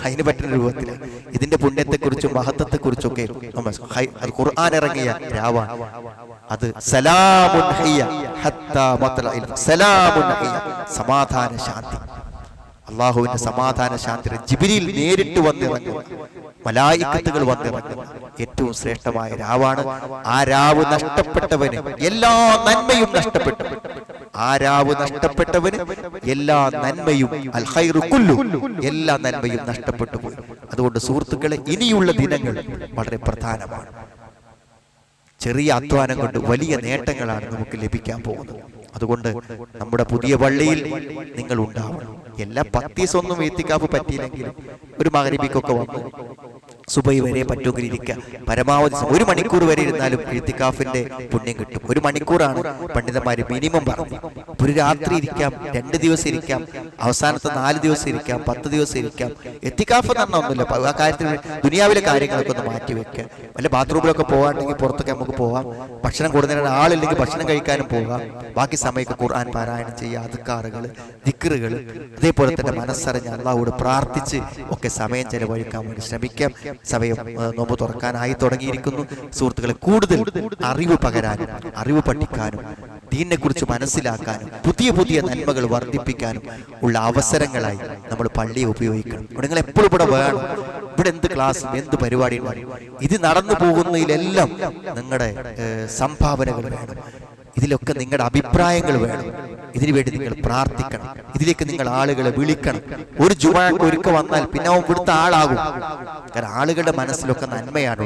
അതിന് പറ്റുന്ന രൂപത്തില് ഇതിന്റെ പുണ്യത്തെ കുറിച്ചും മഹത്വത്തെ കുറിച്ചൊക്കെ ഖുർആൻ ഇറങ്ങിയ രാവാണ് അത്. സലാമുൻ ഹിയ ഹത്താ മത്ലഇൽ സലാമുൻ ഹിയ, സമാധാന ശാന്തി. അള്ളാഹുവിന്റെ സമാധാന ശാന്തി ജിബ്രീൽ നേരിട്ട് വന്നിറങ്ങും, മലായിക്കത്തുകൾ വന്നിറങ്ങും ഏറ്റവും ശ്രേഷ്ഠമായ രാവാണ്. ആ രാവ് നഷ്ടപ്പെട്ടവന് എല്ലാ നന്മയും നഷ്ടപ്പെട്ടു. ആ രാവ് നഷ്ടപ്പെട്ടവന് എല്ലാ നന്മയും അൽ ഖൈറു കുല്ലു, എല്ലാ നന്മയും നഷ്ടപ്പെട്ടു പോയി. അതുകൊണ്ട് സുഹൃത്തുക്കളെ, ഇനിയുള്ള ദിനങ്ങൾ വളരെ പ്രധാനമാണ്. ചെറിയ അധ്വാനം കൊണ്ട് വലിയ നേട്ടങ്ങളാണ് നമുക്ക് ലഭിക്കാൻ പോകുന്നത്. അതുകൊണ്ട് നമ്മുടെ പുതിയ പള്ളിയിൽ നിങ്ങൾ ഉണ്ടാവണം. എല്ലാ 10 ദിവസമൊന്നും ഇത്തിക്കാഫ് പറ്റിയില്ലെങ്കിലും ഒരു മഗ്‌രിബിക്കൊക്കെ വന്ന് സുബഹി വരെ പറ്റുമെങ്കിൽ ഇരിക്കുക. പരമാവധി 1 മണിക്കൂർ വരെ ഇരുന്നാലും ഇത്തിക്കാഫിന്റെ പുണ്യം കിട്ടും. 1 മണിക്കൂറാണ് പണ്ഡിതന്മാര് മിനിമം പറഞ്ഞു. ഒരു രാത്രി ഇരിക്കാം, 2 ദിവസം ഇരിക്കാം, അവസാനത്തെ 4 ദിവസം ഇരിക്കാം, 10 ദിവസം ഇരിക്കാം. ഇത്തിക്കാഫ് തന്നെ ഒന്നുമില്ല. ആ കാര്യത്തിൽ ദുനിയാവിലെ കാര്യങ്ങളൊക്കെ ഒന്ന് മാറ്റി വെക്കുക. വല്ല ബാത്റൂമിലൊക്കെ പോകാണ്ടെങ്കിൽ പുറത്തൊക്കെ നമുക്ക് പോകാം. ഭക്ഷണം കൊടുക്കുന്നതിന് ആളില്ലെങ്കിൽ ഭക്ഷണം കഴിക്കാനും പോകാം. ബാക്കി സമയമൊക്കെ ഖുർആൻ പാരായണം ചെയ്യുക, അദ്കാറുകൾ, ദിക്റുകൾ, അതേപോലെ തന്നെ മനസ്സറിഞ്ഞ് അള്ളാഹുവോട് പ്രാർത്ഥിച്ച് ഒക്കെ സമയം ചെലവഴിക്കാൻ വേണ്ടി ശ്രമിക്കാം. സമയം നോമ്പ് തുറക്കാനായി തുടങ്ങിയിരിക്കുന്നു. സുഹൃത്തുക്കളെ, കൂടുതൽ അറിവ് പകരാനും അറിവ് പഠിക്കാനും ദീനിനെ കുറിച്ച് മനസ്സിലാക്കാനും പുതിയ പുതിയ നന്മകൾ വർദ്ധിപ്പിക്കാനും ഉള്ള അവസരങ്ങളായി നമ്മൾ പള്ളിയെ ഉപയോഗിക്കണം. നിങ്ങൾ എപ്പോഴും ഇവിടെ വേണം. ഇവിടെ എന്ത് ക്ലാസ്സും എന്ത് പരിപാടി ഉണ്ടാകും, ഇത് നടന്നു പോകുന്നതിലെല്ലാം നിങ്ങളുടെ സംഭാവനകൾ വേണം. ഇതിലൊക്കെ നിങ്ങളുടെ അഭിപ്രായങ്ങൾ വേണം. ഇതിനുവേണ്ടി നിങ്ങൾ പ്രാർത്ഥിക്കണം. ഇതിലേക്ക് നിങ്ങൾ ആളുകളെ വിളിക്കണം. ഒരു ജുമാക്ക് ഒരുക്ക വന്നാൽ പിന്നെ അവൻ ഇവിടുത്തെ ആളാകും. കാരണം ആളുകളുടെ മനസ്സിലൊക്കെ നന്മയാണ്,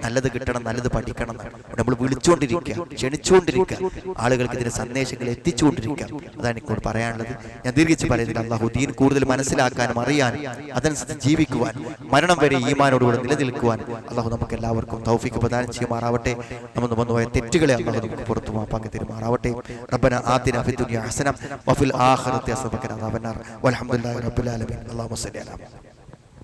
നല്ലത് കിട്ടണം, നല്ലത് പഠിക്കണം. നമ്മൾ വിളിച്ചുകൊണ്ടിരിക്കുക, ക്ഷണിച്ചുകൊണ്ടിരിക്കുക, ആളുകൾക്ക് ഇതിന്റെ സന്ദേശങ്ങൾ എത്തിച്ചുകൊണ്ടിരിക്കുക. അതാണ് എനിക്കോട് പറയാനുള്ളത്. ഞാൻ ദീർഘിച്ച് പറയുന്നില്ല. അല്ലാഹു ദീൻ കൂടുതൽ മനസ്സിലാക്കാനും അറിയാനും അതനുസരിച്ച് ജീവിക്കുവാൻ, മരണം വരെ ഈമാനോടുകൂടെ നിലനിൽക്കുവാൻ അല്ലാഹു നമുക്ക് എല്ലാവർക്കും തൗഫീഖ് പ്രദാനം ചെയ്യുമാറാവട്ടെ. നമ്മൾ വന്നുപോയ തെറ്റുകളെ അല്ലാഹു നമുക്ക് പുറത്തു മാപ്പാക്കി തരുമാറാവട്ടെ. റബ്ബന ആതിന ഫിദ് ദുനിയ ഹസന വഫിൽ ആഖിറതി ഹസനത വഖിന അദാബന്നാർ വൽഹംദുലില്ലാഹി റബ്ബിൽ ആലമീൻ. അല്ലാഹുമ്മ സ്വല്ലി അലാ